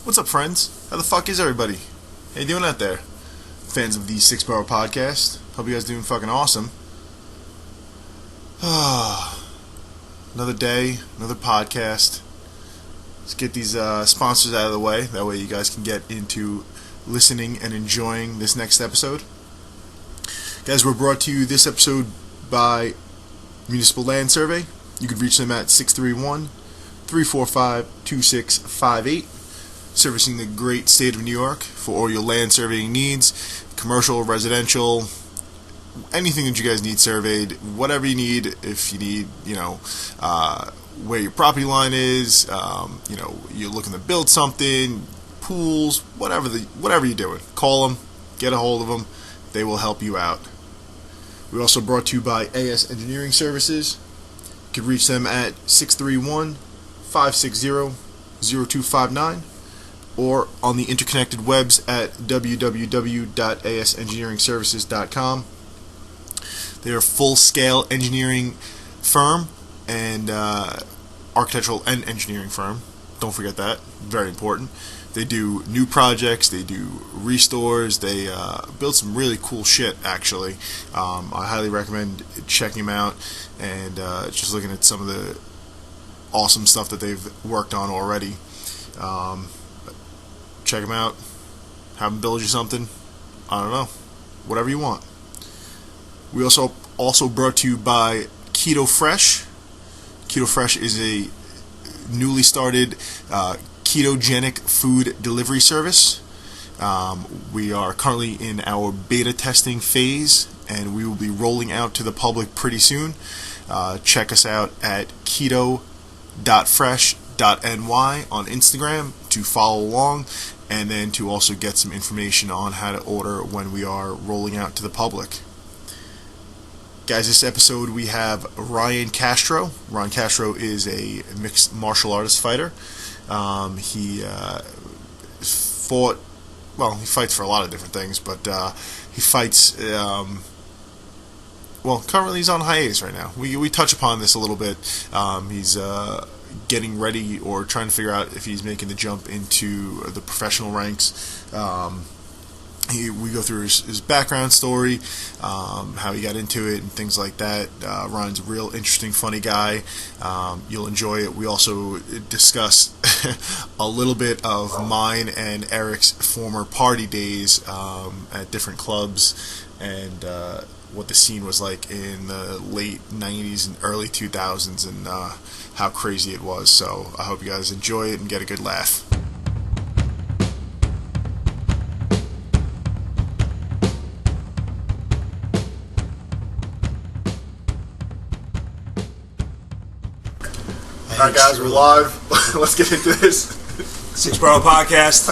What's up, friends? How the fuck is everybody? How you doing out there? Fans of the Borough podcast. Hope you guys doing fucking awesome. Another day, another podcast. Let's get these sponsors out of the way. That way you guys can get into listening and enjoying this next episode. Guys, we're brought to you this episode by Municipal Land Survey. You can reach them at 631-345-2658. Servicing the great state of New York for all your land surveying needs, commercial, residential, anything that you guys need surveyed, whatever you need. If you need, where your property line is, you're looking to build something, pools, whatever you're doing, call them, get a hold of them. They will help you out. We're also brought to you by AS Engineering Services. You can reach them at 631-560-0259 or on the interconnected webs at www.asengineeringservices.com. They're a full-scale engineering firm and architectural and engineering firm. Don't forget that. Very important. They do new projects. They do restores. They build some really cool shit, actually. I highly recommend checking them out and just looking at some of the awesome stuff that they've worked on already. Check them out. Have them build you something. I don't know. Whatever you want. We also brought to you by Keto Fresh. Keto Fresh is a newly started ketogenic food delivery service. We are currently in our beta testing phase, and we will be rolling out to the public pretty soon. Check us out at keto.fresh.ny on Instagram to follow along, and then to also get some information on how to order when we are rolling out to the public. Guys, this episode we have Ryan Castro. Ryan Castro is a mixed martial artist fighter. He fights for a lot of different things, but he fights, currently he's on hiatus right now. We touch upon this a little bit. He's getting ready or trying to figure out if he's making the jump into the professional ranks. We go through his background story, how he got into it, and things like that. Ryan's a real interesting, funny guy. You'll enjoy it. We also discuss a little bit of mine and Eric's former party days at different clubs, and what the scene was like in the late 90s and early 2000s, and how crazy it was. So I hope you guys enjoy it and get a good laugh. Alright guys, we're live. Let's get into this. Borough podcast.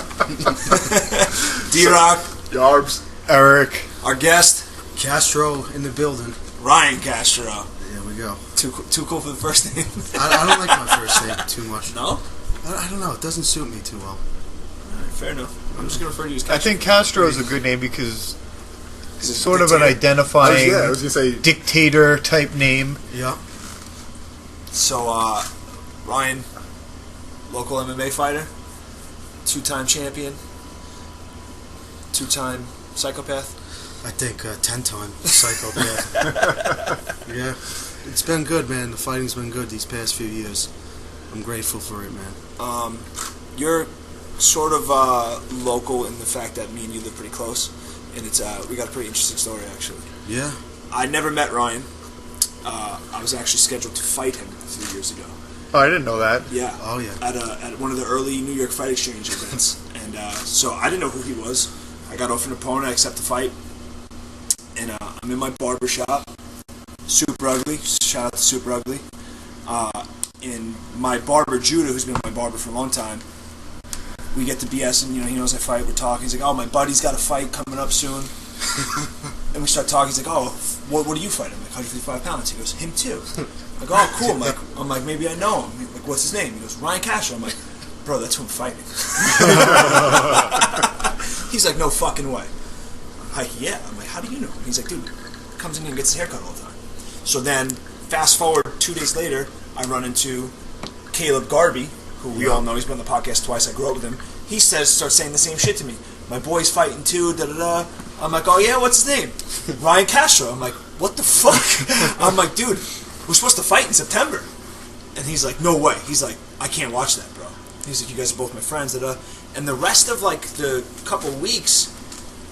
D-Rock. Yarbs. Eric. Our guest. Castro in the building. Ryan Castro. There we go. Too cool for the first name. I don't like my first name too much. No? I don't know. It doesn't suit me too well. Alright, fair enough. I'm just going to refer to you as Castro. I think Castro is a good name because it's sort of an identifying I was gonna say dictator type name. Yeah. So, Ryan, local MMA fighter, 2-time champion, 2-time psychopath. I think 10-time psychopath. Yeah. It's been good, man. The fighting's been good these past few years. I'm grateful for it, man. You're sort of local in the fact that me and you live pretty close, and it's we got a pretty interesting story, actually. Yeah. I never met Ryan. I was actually scheduled to fight him a few years ago. Oh, I didn't know that. Yeah. Oh, yeah. At one of the early New York Fight Exchange events. And so I didn't know who he was. I got offered an opponent, I accept the fight. And I'm in my barber shop. Super Ugly. Shout out to Super Ugly. And my barber, Judah, who's been my barber for a long time, we get to BS, and he knows I fight. We're talking. He's like, oh, my buddy's got a fight coming up soon. And we start talking. He's like, oh, what do you fight? I'm like, 155 pounds. He goes, him too. I go, oh, cool. I'm like, maybe I know him. Like, what's his name? He goes, Ryan Castro. I'm like, bro, that's who I'm fighting. He's like, no fucking way. I'm like, yeah. I'm like, how do you know? He's like, dude, comes in here and gets his haircut all the time. So then, fast forward 2 days later, I run into Caleb Garby, who we all know, he's been on the podcast twice, I grew up with him, he starts saying the same shit to me. My boy's fighting too, da-da-da. I'm like, oh yeah, what's his name? Ryan Castro. I'm like, what the fuck? I'm like, dude, we're supposed to fight in September. And he's like, no way. He's like, I can't watch that, bro. He's like, you guys are both my friends, da-da. And the rest of, like, the couple weeks,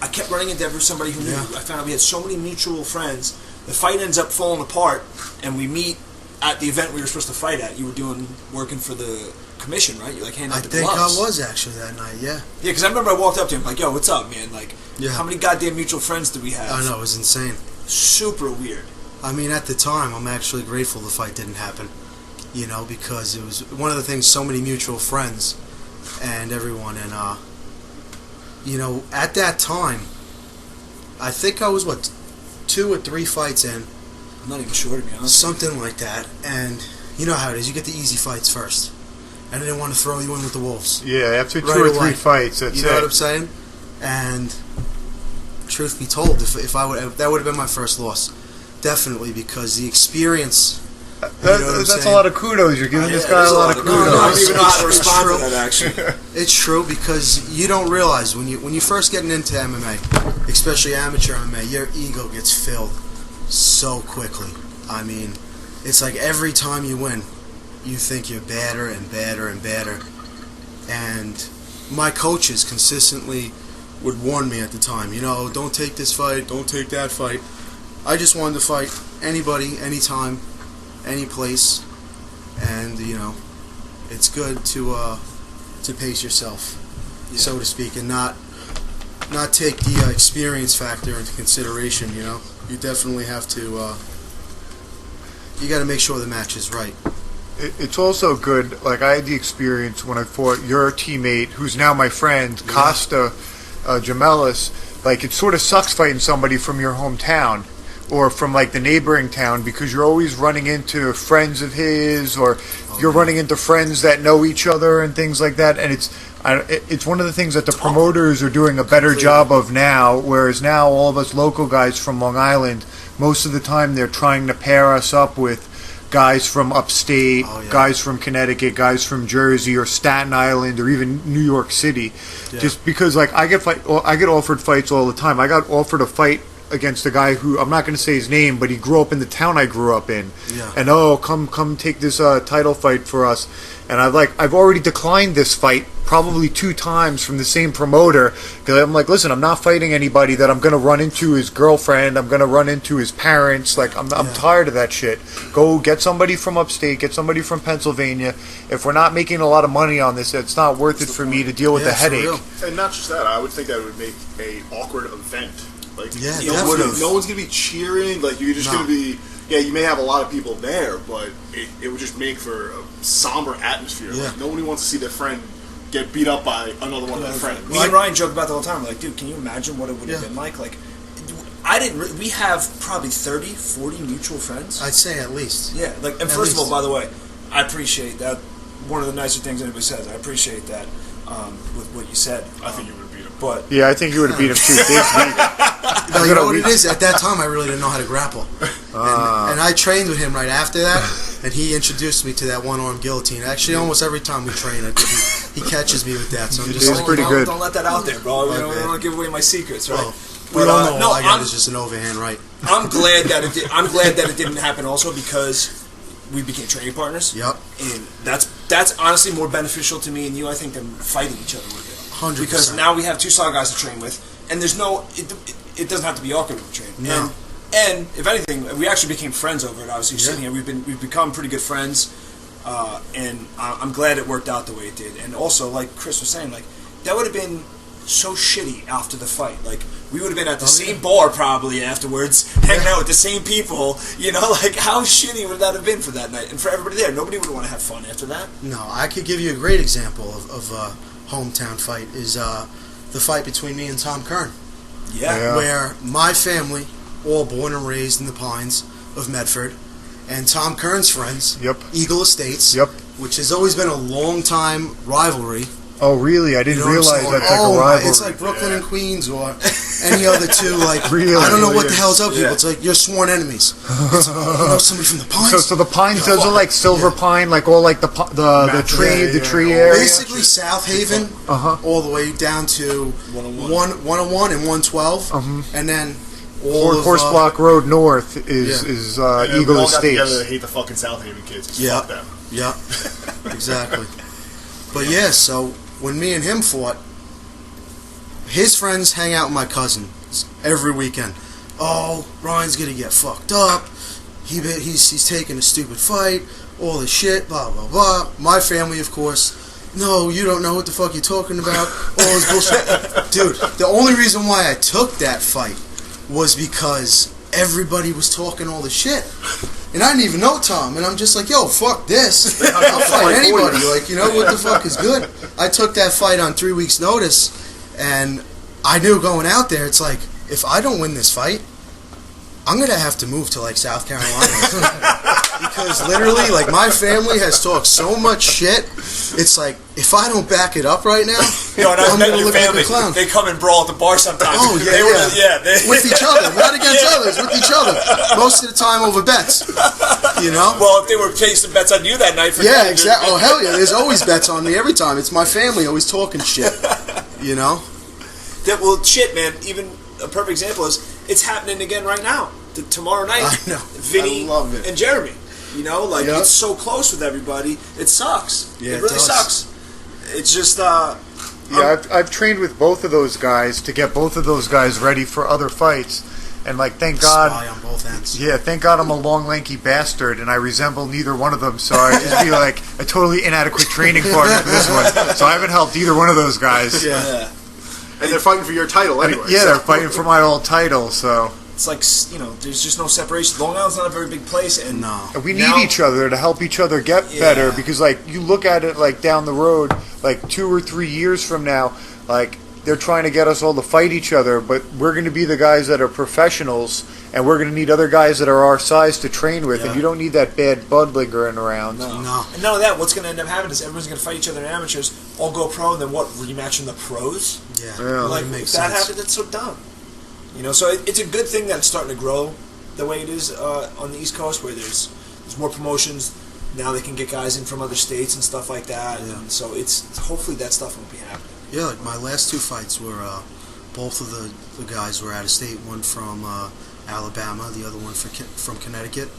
I kept running into somebody who knew. I found out we had so many mutual friends. The fight ends up falling apart, and we meet at the event we were supposed to fight at. You were working for the commission, right? You like handing out the gloves. I think I was actually that night. Yeah. Yeah, because I remember I walked up to him like, "Yo, what's up, man? Like, how many goddamn mutual friends do we have?" I know, it was insane. Super weird. I mean, at the time, I'm actually grateful the fight didn't happen. You know, because it was one of the things. So many mutual friends, and everyone, and you know, at that time, I think I was 2 or 3 fights in. I'm not even sure, to be honest. Something like that, and you know how it is. You get the easy fights first. I didn't want to throw you in with the wolves. Yeah, after 2 or 3 fights, that's it. You know what I'm saying? And truth be told, if I would, that would have been my first loss, definitely, because the experience. That's a lot of kudos. You're giving this guy a lot of kudos. I don't even know how to respond to that, actually. It's true, because you don't realize when you first getting into MMA, especially amateur MMA, your ego gets filled so quickly. I mean, it's like every time you win, you think you're better and better and better. And my coaches consistently would warn me at the time, you know, don't take this fight, don't take that fight. I just wanted to fight anybody, anytime, any place, and you know, it's good to pace yourself, so to speak, and not take the experience factor into consideration. You know, you definitely have to. You got to make sure the match is right. It's also good. Like, I had the experience when I fought your teammate, who's now my friend, Costa Gemelis. Like, it sort of sucks fighting somebody from your hometown or from like the neighboring town, because you're always running into friends of his, or you're running into friends that know each other and things like that. And it's one of the things that the promoters are doing a better job of now, whereas now all of us local guys from Long Island, most of the time they're trying to pair us up with guys from upstate, guys from Connecticut, guys from Jersey or Staten Island or even New York City. Just because, like, I get offered fights all the time. I got offered a fight against a guy who, I'm not going to say his name, but he grew up in the town I grew up in. And come take this title fight for us. And I've already declined this fight probably 2 times from the same promoter, because I'm like, listen, I'm not fighting anybody that I'm going to run into his girlfriend, I'm going to run into his parents. Like, I'm tired of that shit. Go get somebody from upstate, get somebody from Pennsylvania. If we're not making a lot of money on this, it's not worth it for me to deal with the headache. And not just that, I would think that would make a awkward event. Like, no one's gonna be cheering. Like, you're just gonna be. Yeah, you may have a lot of people there, but it would just make for a somber atmosphere. Like, nobody wants to see their friend get beat up by another one of their friends. Me and Ryan joke about that all the time. Like, dude, can you imagine what it would have been like? Like, we have probably 30, 40 mutual friends. I'd say at least. Yeah, like, and first of all, by the way, I appreciate that. One of the nicer things anybody says. I appreciate that with what you said. I think you would have beat him. But yeah, I think you would have beat him too. No, you know what it is? At that time, I really didn't know how to grapple. And I trained with him right after that, and he introduced me to that one-arm guillotine. Actually, almost every time we train, he catches me with that. So I'm just pretty good. Don't let that out there, bro. We don't give away my secrets, right? Well, we all know all I got is just an overhand right. I'm glad that it didn't happen also, because we became training partners. Yep. And that's honestly more beneficial to me and you, I think, than fighting each other with it. 100%. Because now we have 2 solid guys to train with, and there's no. It doesn't have to be awkward to train. No. And if anything, we actually became friends over it. Obviously, sitting here, we've become pretty good friends, and I'm glad it worked out the way it did. And also, like Chris was saying, like, that would have been so shitty after the fight. Like, we would have been at the same bar probably afterwards, hanging out with the same people. You know, like, how shitty would that have been for that night and for everybody there? Nobody would want to have fun after that. No, I could give you a great example of a hometown fight. Is the fight between me and Tom Kern. Yeah. Where my family, all born and raised in the Pines of Medford, and Tom Kern's friends, Eagle Estates, which has always been a long time rivalry Oh, really? I didn't realize that's like a rivalry. It's like Brooklyn and Queens or any other two. Like, Really? I don't know what the hell's up, people. Yeah. It's like you're sworn enemies. It's, somebody from the Pines. So the Pines, those are like Silver Pine, like all like the tree area. Basically, South Haven, all the way down to 101 and 112, and then all of Horse Block Road North is And Eagle we all got together Estates. to hate the fucking South Haven kids. 'Cause Yeah. fuck them. Yeah, exactly. But yeah, so when me and him fought, his friends hang out with my cousin every weekend. Oh, Ryan's gonna get fucked up. He's taking a stupid fight. All this shit, blah blah blah. My family, of course. No, you don't know what the fuck you're talking about. All this bullshit, dude. The only reason why I took that fight was because everybody was talking all the shit. And I didn't even know Tom, and I'm just like, yo, fuck this. I'll fight anybody. Like, you know, what the fuck is good? I took that fight on 3 weeks' notice, and I knew going out there, it's like, if I don't win this fight, I'm going to have to move to, like, South Carolina. Because literally, like, my family has talked so much shit, it's like, if I don't back it up right now, Yo, and I've I'm met going to your look like family. a clown. They come and brawl at the bar sometimes. Oh, yeah, They with each other, not against others, with each other. Most of the time over bets, you know? Well, if they were placing bets on you that night, Yeah, exactly. Oh, hell yeah, there's always bets on me every time. It's my family always talking shit, you know? Well, shit, man. Even a perfect example is it's happening again right now. Tomorrow night, I know. Vinny I love it. and Jeremy. You know, like Yeah. it's so close with everybody. It sucks. Yeah, it really does. sucks. It's just Yeah, I've trained with both of those guys to get both of those guys ready for other fights, and like thank God. Spy on both ends. Yeah, thank God I'm a long, lanky bastard, and I resemble neither one of them, so I'd just be like a totally inadequate training partner for this one. So I haven't helped either one of those guys. Yeah. And they're fighting for your title anyway. Yeah, so. they're fighting for my old title, so. it's like, you know, there's just no separation. Long Island's not a very big place, and No. We need Now- each other to help each other get Yeah. better, because like you look at it like down the road, like 2 or 3 years from now, like they're trying to get us all to fight each other, but we're going to be the guys that are professionals, and we're going to need other guys that are our size to train with, and you don't need that bad bud lingering around. No. And not only that, what's going to end up happening is everyone's going to fight each other in amateurs, all go pro, and then what, rematch in the pros? Yeah. Yeah. Like, That makes if that sense. happens, it's so dumb. You know, so it's a good thing that it's starting to grow the way it is on the East Coast, where there's more promotions. Now they can get guys in from other states and stuff like that. Yeah. And so it's hopefully that stuff won't be happening. Yeah, like my last 2 fights were, both of the guys were out of state. One from Alabama, the other one from Connecticut.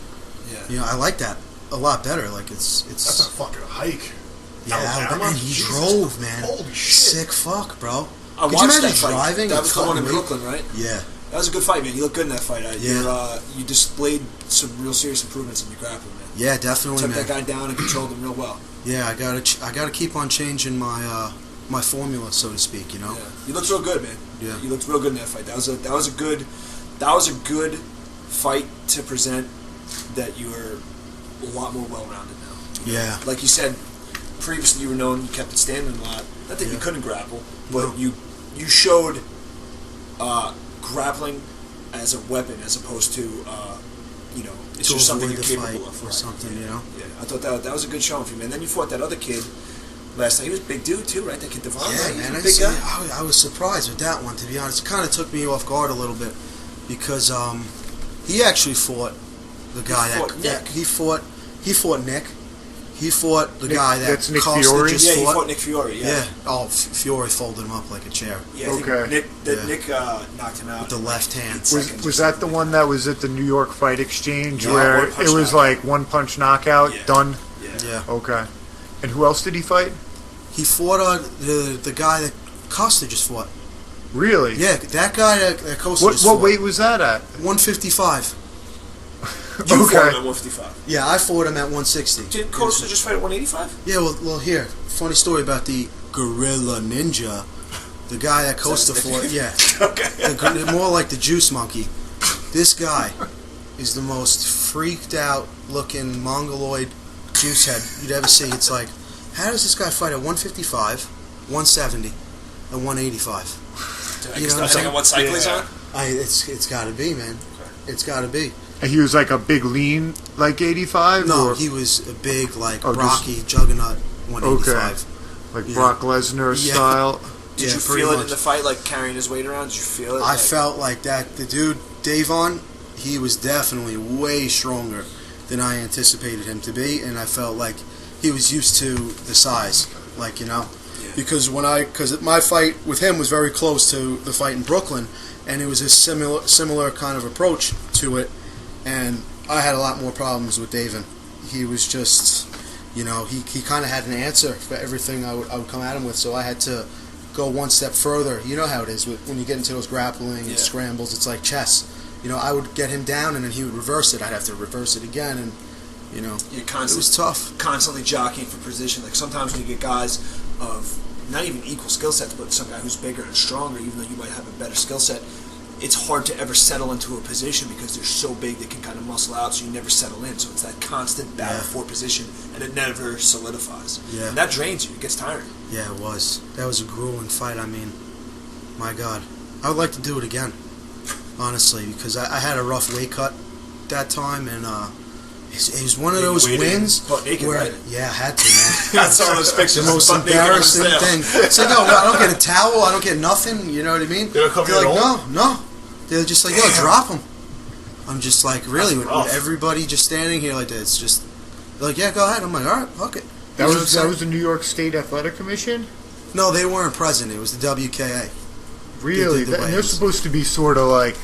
Yeah. You know, I like that a lot better. Like it's That's a fucking hike. yeah, Alabama? and he Jesus. drove, man. Holy shit. Sick fuck, bro. I Could you watched imagine that fight. driving That and was the one in cutting weight? Brooklyn, right? Yeah, That was a good fight, man. You look good in that fight. Yeah. You displayed some real serious improvements in your grappling, man. yeah, definitely, Took man. that guy down and controlled him real well. Yeah, I gotta keep on changing my my formula, so to speak. You know. Yeah. You looked real good, man. Yeah. You looked real good in that fight. That was a good fight to present. That you were a lot more well-rounded now. Yeah. Like you said, previously you were known, you kept it standing a lot. Not that you Yeah. couldn't grapple, but No. you showed grappling as a weapon as opposed to you know, it's To just something avoid you're the capable fight of. or Right. something, you know. Yeah, I thought that was a good showing for you, man. Then you fought that other kid last night. He was a big dude too, right? That kid Devon. Yeah, right? He's man. a big guy. I was surprised with that one, to be honest. It kind of took me off guard a little bit because he actually fought the guy fought that Nick. he fought Nick. He fought the Nick- guy that that's Nick Costa Fiore? just Yeah, he fought. fought Nick Fiore. Yeah. Oh, Fiore folded him up like a chair Yeah, I think Okay. Yeah. Nick knocked him out. with the left hand. Was that the one that was at the New York Fight Exchange Yeah, where one punch it was knockout. like one punch knockout, Yeah. done? Yeah. Yeah. Okay. And who else did he fight? He fought the guy that Costa just fought. Really? Yeah, that guy that Costa What just what fought. weight was that at? 155. You Okay. fought him at 155. Yeah, I fought him at 160. Didn't Costa just fight at 185? Yeah, well, here, funny story about the Gorilla Ninja. The guy that Costa fought, yeah. Okay. More like the Juice Monkey. This guy is the most freaked out looking mongoloid juice head you'd ever see. It's like, how does this guy fight at 155, 170, and 185? You know what I'm what cycle he's on? It's got to be, man. It's got to be. And he was like a big lean, like 85? No, or? he was a big, like, Oh, just- Rocky, juggernaut, 185. Like Brock Lesnar style. Did you feel it in the fight, like carrying his weight around? Did you feel it? I felt like that. The dude, Davon, he was definitely way stronger than I anticipated him to be, and I felt like he was used to the size, like, you know. Yeah. Because my fight with him was very close to the fight in Brooklyn, and it was a similar kind of approach to it, and I had a lot more problems with Davon. He was just, you know, he kind of had an answer for everything I would come at him with, so I had to go one step further. You know how it is when you get into those grappling and scrambles. It's like chess. You know, I would get him down and then he would reverse it. I'd have to reverse it again, and you know, it was tough. Constantly jockeying for position. Like sometimes when you get guys of not even equal skill sets, but some guy who's bigger and stronger, even though you might have a better skill set, it's hard to ever settle into a position because they're so big they can kind of muscle out, so you never settle in. So it's that constant battle for position, and it never solidifies. Yeah. And that drains you. It gets tiring. Yeah, it was. That was a grueling fight. I mean, my God. I would like to do it again, honestly, because I had a rough weight cut that time, and it was one of those wins naked, where, right? I had to, man. I saw those pictures. The most embarrassing thing. It's like, no, I don't get a towel. I don't get nothing. You know what I mean? They don't cover They're you at like, all? no. They're just like, yo, drop them. I'm just like, really? With everybody just standing here like that, it's just, they're like, yeah, go ahead. I'm like, all right, fuck it. That was the New York State Athletic Commission? No, they weren't present. It was the WKA. Really? And they're supposed to be sort of like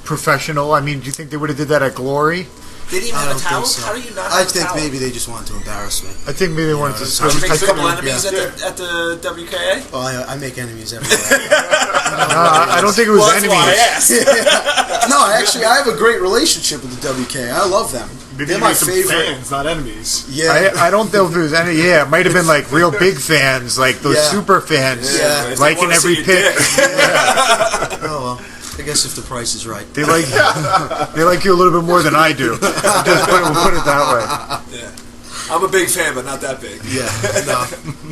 professional. I mean, do you think they would have did that at Glory? They didn't have a towel? So. How do you not have a towel? I think maybe they just wanted to embarrass me. I think maybe they wanted to... Did you make couple enemies at the WKA? Oh, I make enemies everywhere. I don't think it was enemies. That's why I asked. No, actually, I have a great relationship with the WKA. I love them. They're my favorite. Fans, not enemies. Yeah. I don't know if there was any... Yeah, it might have been like real big fans, like those super fans. Yeah. Liking every pick. Oh, well. I guess if the price is right. They like you a little bit more than I do. We'll put it that way. Yeah. I'm a big fan, but not that big. Yeah, no.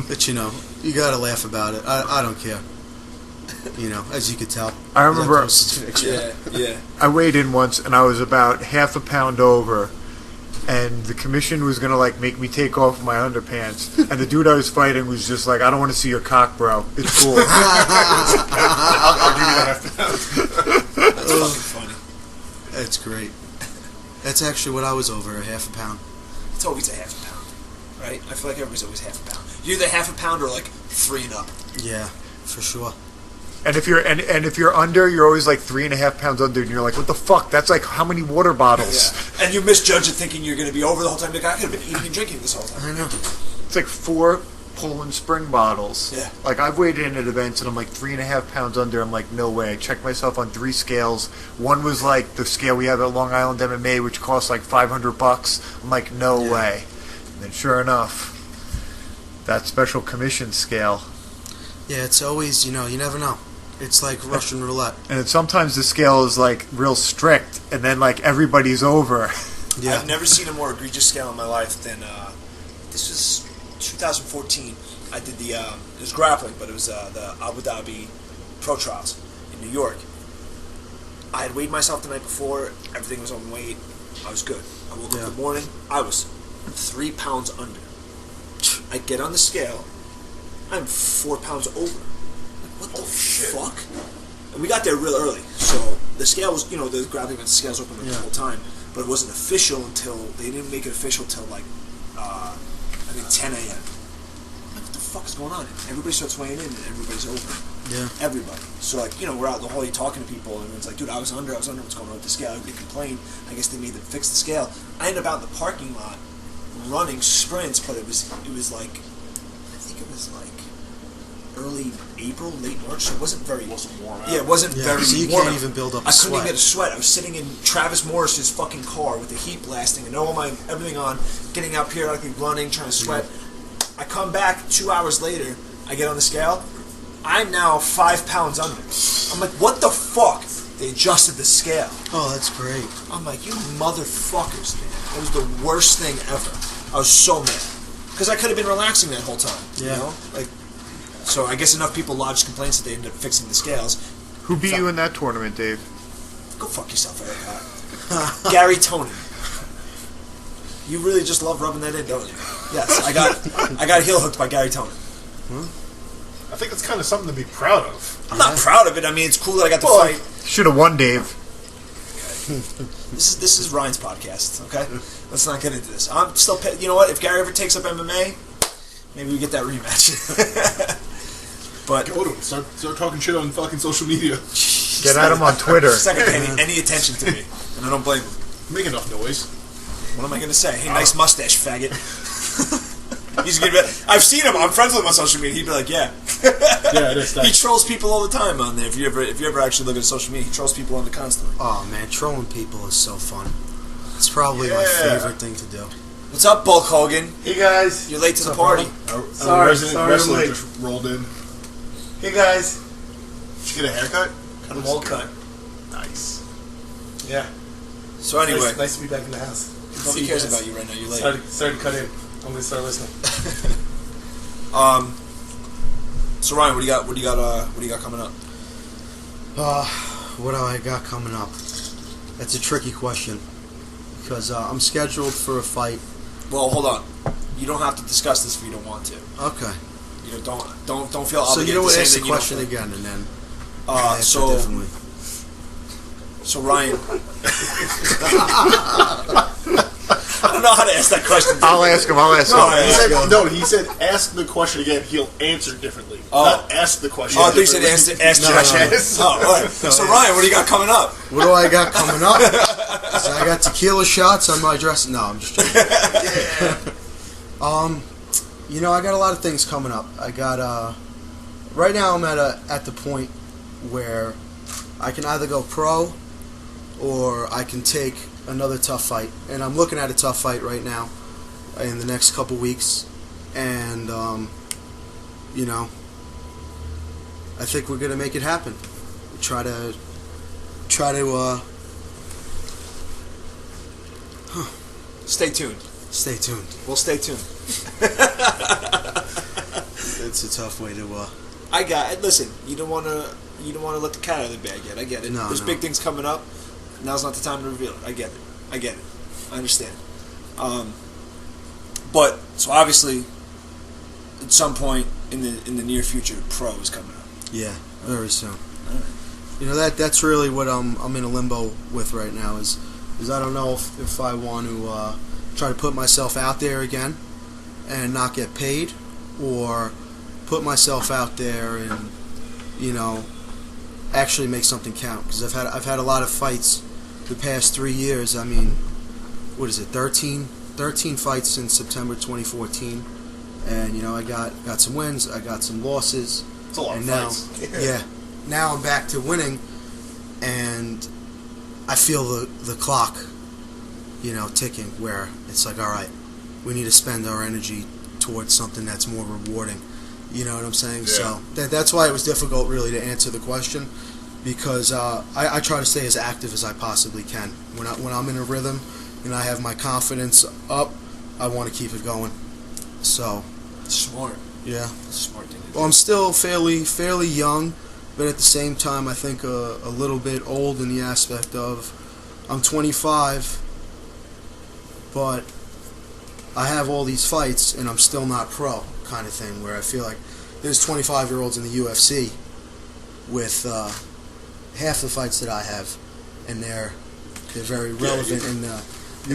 But you know, you gotta laugh about it. I don't care. You know, as you could tell. I remember. Yeah. I weighed in once, and I was about half a pound over, and the commission was gonna like make me take off my underpants, and the dude I was fighting was just like, "I don't want to see your cock, bro. It's cool." I'll give you that after that. That's fucking funny. That's great. That's actually what I was over, a half a pound. It's always a half a pound, right? I feel like everybody's always half a pound. You're either half a pound or like 3 and up. Yeah, for sure. And if you're under, you're always like 3.5 pounds under, and you're like, what the fuck? That's like how many water bottles? Yeah. And you misjudge it thinking you're going to be over the whole time. Like, I could have been eating and drinking this whole time. I know. It's like 4 Poland Spring bottles. Yeah. Like I've weighed in at events, and I'm like 3.5 pounds under. I'm like, no way. I checked myself on 3 scales. One was like the scale we have at Long Island MMA, which costs like $500. I'm like, no way. And then sure enough, that special commission scale. Yeah, it's always, you know, you never know. It's like Russian roulette. And sometimes the scale is like real strict, and then like everybody's over. Yeah. I've never seen a more egregious scale in my life than this was 2014. I did it was grappling, but it was the Abu Dhabi Pro Trials in New York. I had weighed myself the night before. Everything was on weight. I was good. I woke up in the morning. I was 3 pounds under. I get on the scale. I'm 4 pounds over. What the fuck? And we got there real early, so the scale was, you know, the grappling event scale's open the whole time, but it wasn't official until, they didn't make it official till like, I think 10 a.m. Like, what the fuck is going on? Everybody starts weighing in and everybody's over. Yeah. Everybody. So like, you know, we're out in the hall, you're talking to people, and it's like, dude, I was under, what's going on with the scale? Everybody complained. I guess they made them fix the scale. I ended up out in the parking lot running sprints, but it was like, I think it was like early April, late March, so it wasn't very... It wasn't warm out. Yeah, it wasn't very warm. So you can't even build up a sweat. I couldn't even get a sweat. I was sitting in Travis Morris's fucking car with the heat blasting and everything on, getting out periodically, running, trying to sweat. I come back 2 hours later, I get on the scale, I'm now 5 pounds under. I'm like, what the fuck? They adjusted the scale. Oh, that's great. I'm like, you motherfuckers, man. It was the worst thing ever. I was so mad. Because I could have been relaxing that whole time. Yeah. You know? Like, so I guess enough people lodged complaints that they ended up fixing the scales. Who beat you in that tournament, Dave? Go fuck yourself, Eric. Gary Tony. You really just love rubbing that in, don't you? Yes, I got heel hooked by Gary Tony. I think that's kind of something to be proud of. I'm not proud of it. I mean, it's cool that I got to fight. Should have won, Dave. This is Ryan's podcast. Okay, let's not get into this. I'm still. You know what? If Gary ever takes up MMA, maybe we get that rematch. But go to him. Start talking shit on fucking social media. Get at him on Twitter. He's not gonna pay any attention to me, and I don't blame him. Make enough noise. What am I gonna say? Hey, nice mustache, faggot. He's gonna be. I've seen him. I'm friends with him on social media. He'd be like, yeah. Yeah, it is. He trolls people all the time on there. If you ever actually look at social media, he trolls people on there constantly. Oh man, trolling people is so fun. It's probably my favorite thing to do. What's up, Bulk Hogan? Hey guys. You're late to the party. Our resident wrestler just rolled in. Hey guys. Did you get a haircut? Got them all cut. Nice. Yeah. So anyway, nice to be back in the house. nobody cares about you right now. You're late. Started to cut in. I'm gonna start listening. So Ryan, what do you got coming up? What do I got coming up? That's a tricky question because I'm scheduled for a fight. Well, hold on. You don't have to discuss this if you don't want to. Okay. You know, don't feel obligated. So you know what? to Ask say the that question you don't again, and then so differently. So Ryan, I don't know how to ask that question. I'll ask him. He said ask the question again. He'll answer differently. Oh. Not ask the question. Oh, you said ask Josh. Oh, all right. So Ryan, what do you got coming up? What do I got coming up? So I got tequila shots on my dress. No, I'm just joking. You know, I got a lot of things coming up. I got right now I'm at the point where I can either go pro or I can take another tough fight, and I'm looking at a tough fight right now in the next couple weeks, and you know, I think we're gonna make it happen. Try to Stay tuned. stay tuned. We'll stay tuned. It's a tough way to I got it. Listen, you don't want to let the cat out of the bag yet. I get it. No, There's no. big things coming up. Now's not the time to reveal it. I get it. I understand. But so obviously, at some point in the near future, pro is coming up. yeah, very soon. You know that's really what I'm in a limbo with right now is I don't know if I want to try to put myself out there again and not get paid, or put myself out there and, you know, actually make something count. Because I've had a lot of fights the past 3 years. I mean, what is it, 13 fights since September 2014, and you know I got some wins, I got some losses. It's a lot and of now, fights. yeah, now I'm back to winning, and I feel the clock, you know, ticking, where it's like, all right, we need to spend our energy towards something that's more rewarding. You know what I'm saying? Yeah. So that's why it was difficult really to answer the question, because I try to stay as active as I possibly can. When I'm in a rhythm and I have my confidence up, I want to keep it going. So Smart. yeah. That's a smart thing to do. Well, I'm still fairly young, but at the same time, I think a little bit old in the aspect of I'm 25, but I have all these fights and I'm still not pro, kind of thing, where I feel like there's 25-year-olds in the UFC with half the fights that I have, and they're very relevant in the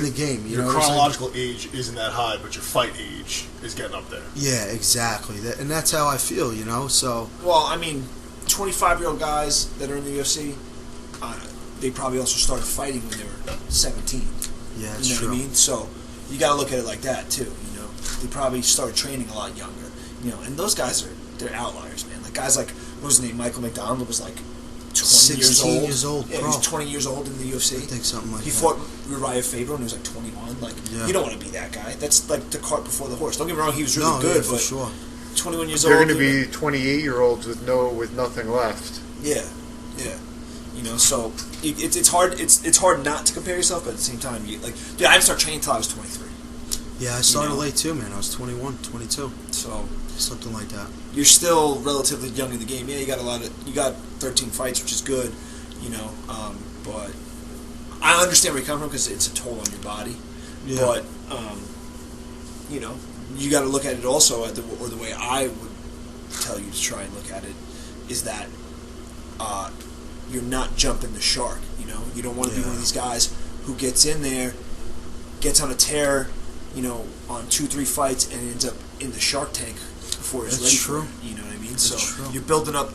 game. You Your know what I'm saying? chronological age isn't that high, but your fight age is getting up there. Yeah, exactly. And that's how I feel, you know. So Well, I mean, 25-year-old guys that are in the UFC, they probably also started fighting when they were 17. yeah, it's You know true. what I mean? So you got to look at it like that too. You know, they probably started training a lot younger. You know, and those guys they're outliers, man. Like guys like what was his name? Michael McDonald was like 20 years old, Yeah, he bro. was 20 years old in the UFC. I think something like He that. fought Uriah Faber when he was like 21. Like Yeah. you don't want to be that guy. That's like the cart before the horse. Don't get me wrong, he was really No, good, yeah, for but sure. 21 years They're old. going to be 28-year-olds with nothing left. Yeah. You know, so it's hard. It's hard not to compare yourself, but at the same time, dude, I didn't start training until I was 23. Yeah, I started know. late too, man. I was 21, 22, So something like that. you're still relatively young in the game. Yeah, you got 13 fights, which is good, you know. But I understand where you come from because it's a toll on your body. Yeah. But you know, you got to look at it also the way I would tell you to try and look at it is that you're not jumping the shark. You know, you don't want to be one of these guys who gets in there, gets on a tear, you know, on 2-3 fights and ends up in the Shark Tank before it's ready for it. You know what I mean? That's so true. you're building up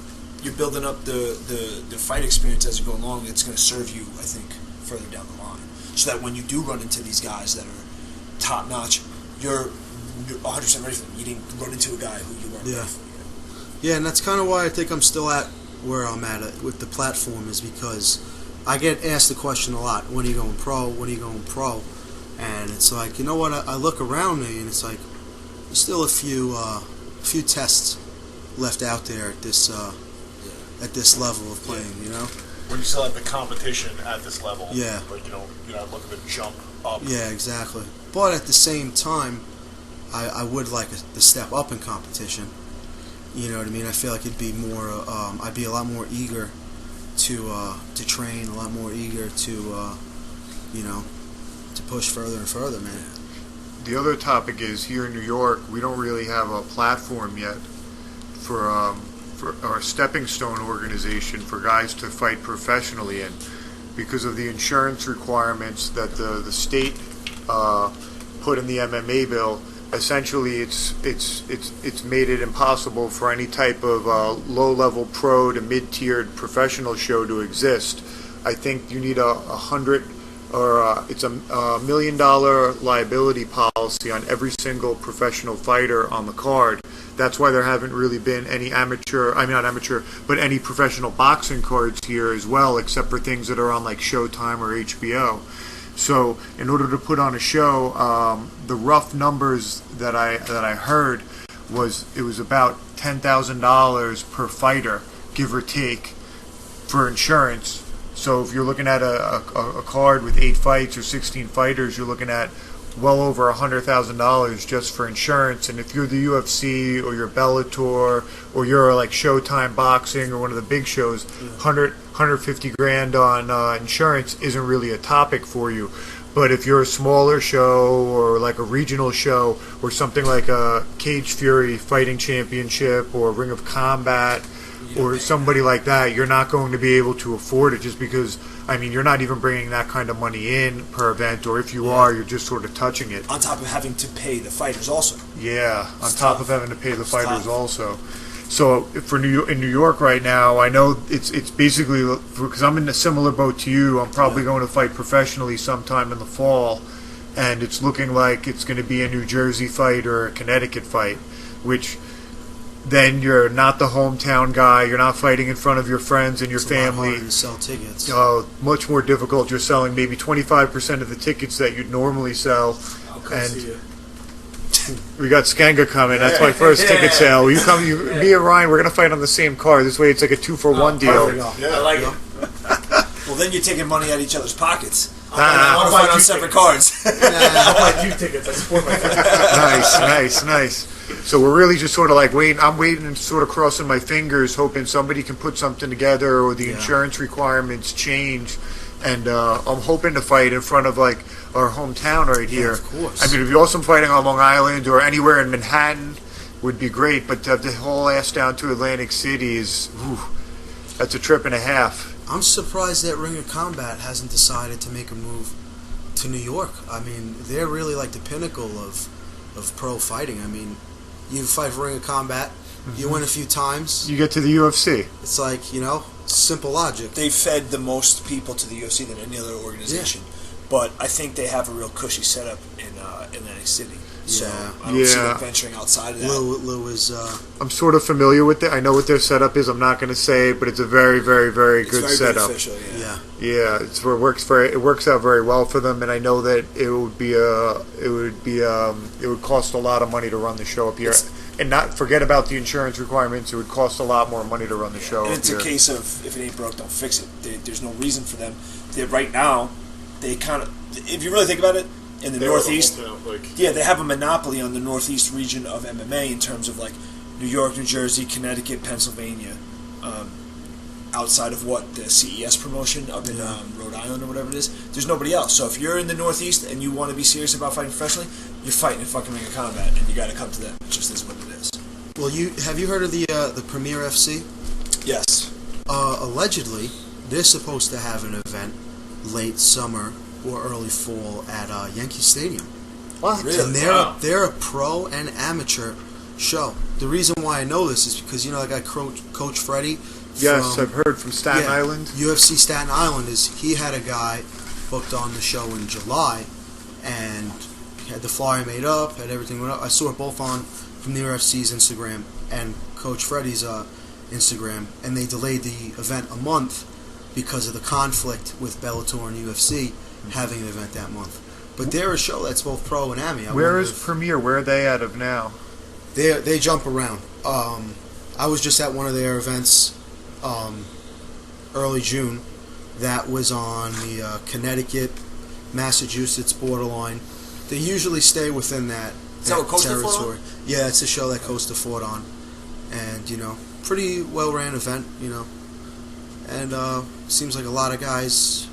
the fight experience as you go along. It's going to serve you, I think, further down the line, so that when you do run into these guys that are top notch, you're 100% ready for them. You didn't run into a guy who you weren't ready for. Yeah, and that's kind of why I think I'm still at where I'm at with the platform, is because I get asked the question a lot, when are you going pro, when are you going pro? And it's like, you know what, I look around me and it's like, there's still a few tests left out there at this level of playing, you know? When you still have the competition at this level, Yeah. like, you know, you're not looking to jump up. Yeah, exactly. But at the same time, I would like the step up in competition. You know what I mean? I feel like it'd be more. I'd be a lot more eager to train, a lot more eager to, you know, to push further and further, man. The other topic is, here in New York, we don't really have a platform yet for our stepping stone organization for guys to fight professionally in, because of the insurance requirements that the state put in the MMA bill. Essentially, it's made it impossible for any type of low-level pro to mid-tiered professional show to exist. I think you need it's a $1 million liability policy on every single professional fighter on the card. That's why there haven't really been any any professional boxing cards here as well, except for things that are on like Showtime or HBO. So in order to put on a show, the rough numbers that I heard was it was about $10,000 per fighter, give or take, for insurance. So if you're looking at a card with 8 fights or 16 fighters, you're looking at well over $100,000 just for insurance. And if you're the UFC or you're Bellator or you're like Showtime Boxing or one of the big shows, 150 grand on insurance isn't really a topic for you. But if you're a smaller show or like a regional show or something like a Cage Fury Fighting Championship or Ring of Combat or somebody like that, you're not going to be able to afford it, just because, I mean, you're not even bringing that kind of money in per event, or if you are, you're just sort of touching it. On top of having to pay the fighters also. Yeah, on top of having to pay the fighters also. So for in New York right now, I know it's basically, because I'm in a similar boat to you, I'm probably going to fight professionally sometime in the fall, and it's looking like it's going to be a New Jersey fight or a Connecticut fight, which then you're not the hometown guy, you're not fighting in front of your friends and your family. It's a lot harder to sell tickets. Much more difficult. You're selling maybe 25% of the tickets that you'd normally sell. I'll come see you. We got Skenga coming. That's my first ticket sale. Me and Ryan, we're gonna fight on the same card. This way, it's like a 2-for-1 deal. Yeah, I like it. Well, then you're taking money out of each other's pockets. I want to fight on separate cards. I'll buy you tickets. I support my friends. Nice. So we're really just sort of like waiting. I'm waiting and sort of crossing my fingers, hoping somebody can put something together or the insurance requirements change. And I'm hoping to fight in front of like our hometown right here. Of course. I mean, it'd be awesome fighting on Long Island or anywhere in Manhattan would be great. But to have the whole ass down to Atlantic City that's a trip and a half. I'm surprised that Ring of Combat hasn't decided to make a move to New York. I mean, they're really like the pinnacle of pro fighting. I mean, you fight for Ring of Combat, you win a few times, You get to the UFC. it's like, you know, simple logic. They fed the most people to the UFC than any other organization. But I think they have a real cushy setup in Atlantic City. So I don't see them venturing outside of that. Lou is I'm sort of familiar with it. I know what their setup is. I'm not going to say it, but it's a very, very, very It's good very setup. beneficial, yeah. Yeah, it works out very well for them, and I know that it would cost a lot of money to run the show up here, and not forget about the insurance requirements. It would cost a lot more money to run the show. And up it's here. a case of if it ain't broke, don't fix it. There's no reason for them. Right now, they kind of, if you really think about it, in the Northeast, they have a monopoly on the Northeast region of MMA in terms of like New York, New Jersey, Connecticut, Pennsylvania. Outside of what the CES promotion up in Rhode Island or whatever it is, there's nobody else. So if you're in the Northeast and you want to be serious about fighting professionally, you're fighting in fucking Ring of Combat, and you got to come to them. It just is what it is. Well, have you heard of the Premier FC? Yes. Allegedly, they're supposed to have an event late summer or early fall at Yankee Stadium. What? Really? And they're a pro and amateur show. The reason why I know this is because that guy Coach Freddie. Yes, I've heard from Staten Island. UFC Staten Island he had a guy booked on the show in July, and had the flyer made up, had everything went up. I saw it both on Premier FC's Instagram and Coach Freddie's Instagram, and they delayed the event a month because of the conflict with Bellator and UFC having an event that month. But they're a show that's both pro and ami. Where is Premier? Where are they out of now? They jump around. I was just at one of their events early June. That was on the Connecticut, Massachusetts borderline. They usually stay within that territory. Yeah, it's a show that Costa fought on. And, pretty well-ran event, And seems like a lot of guys,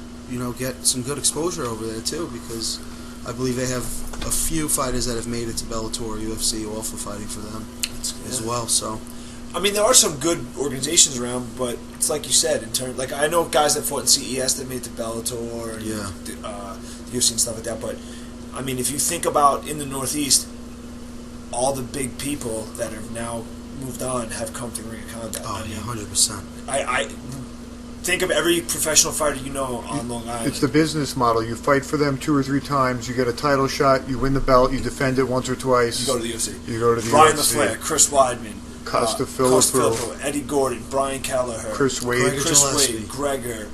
get some good exposure over there, too, because I believe they have a few fighters that have made it to Bellator, UFC, also fighting for them as well, so... I mean, there are some good organizations around, but it's like you said, I know guys that fought in CES that made it to Bellator and UFC and stuff like that, but, I mean, if you think about in the Northeast, all the big people that have now moved on have come through Ring of Combat. Oh, yeah, 100%. I think of every professional fighter on Long Island. It's the business model. You fight for them 2 or 3 times, you get a title shot, you win the belt, you defend it once or twice. You go to the UFC. Brian UFC. Brian LaFleur, Chris Weidman, Costa Filippo, Eddie Gordon, Brian Kelleher, Chris Wade, Gregor,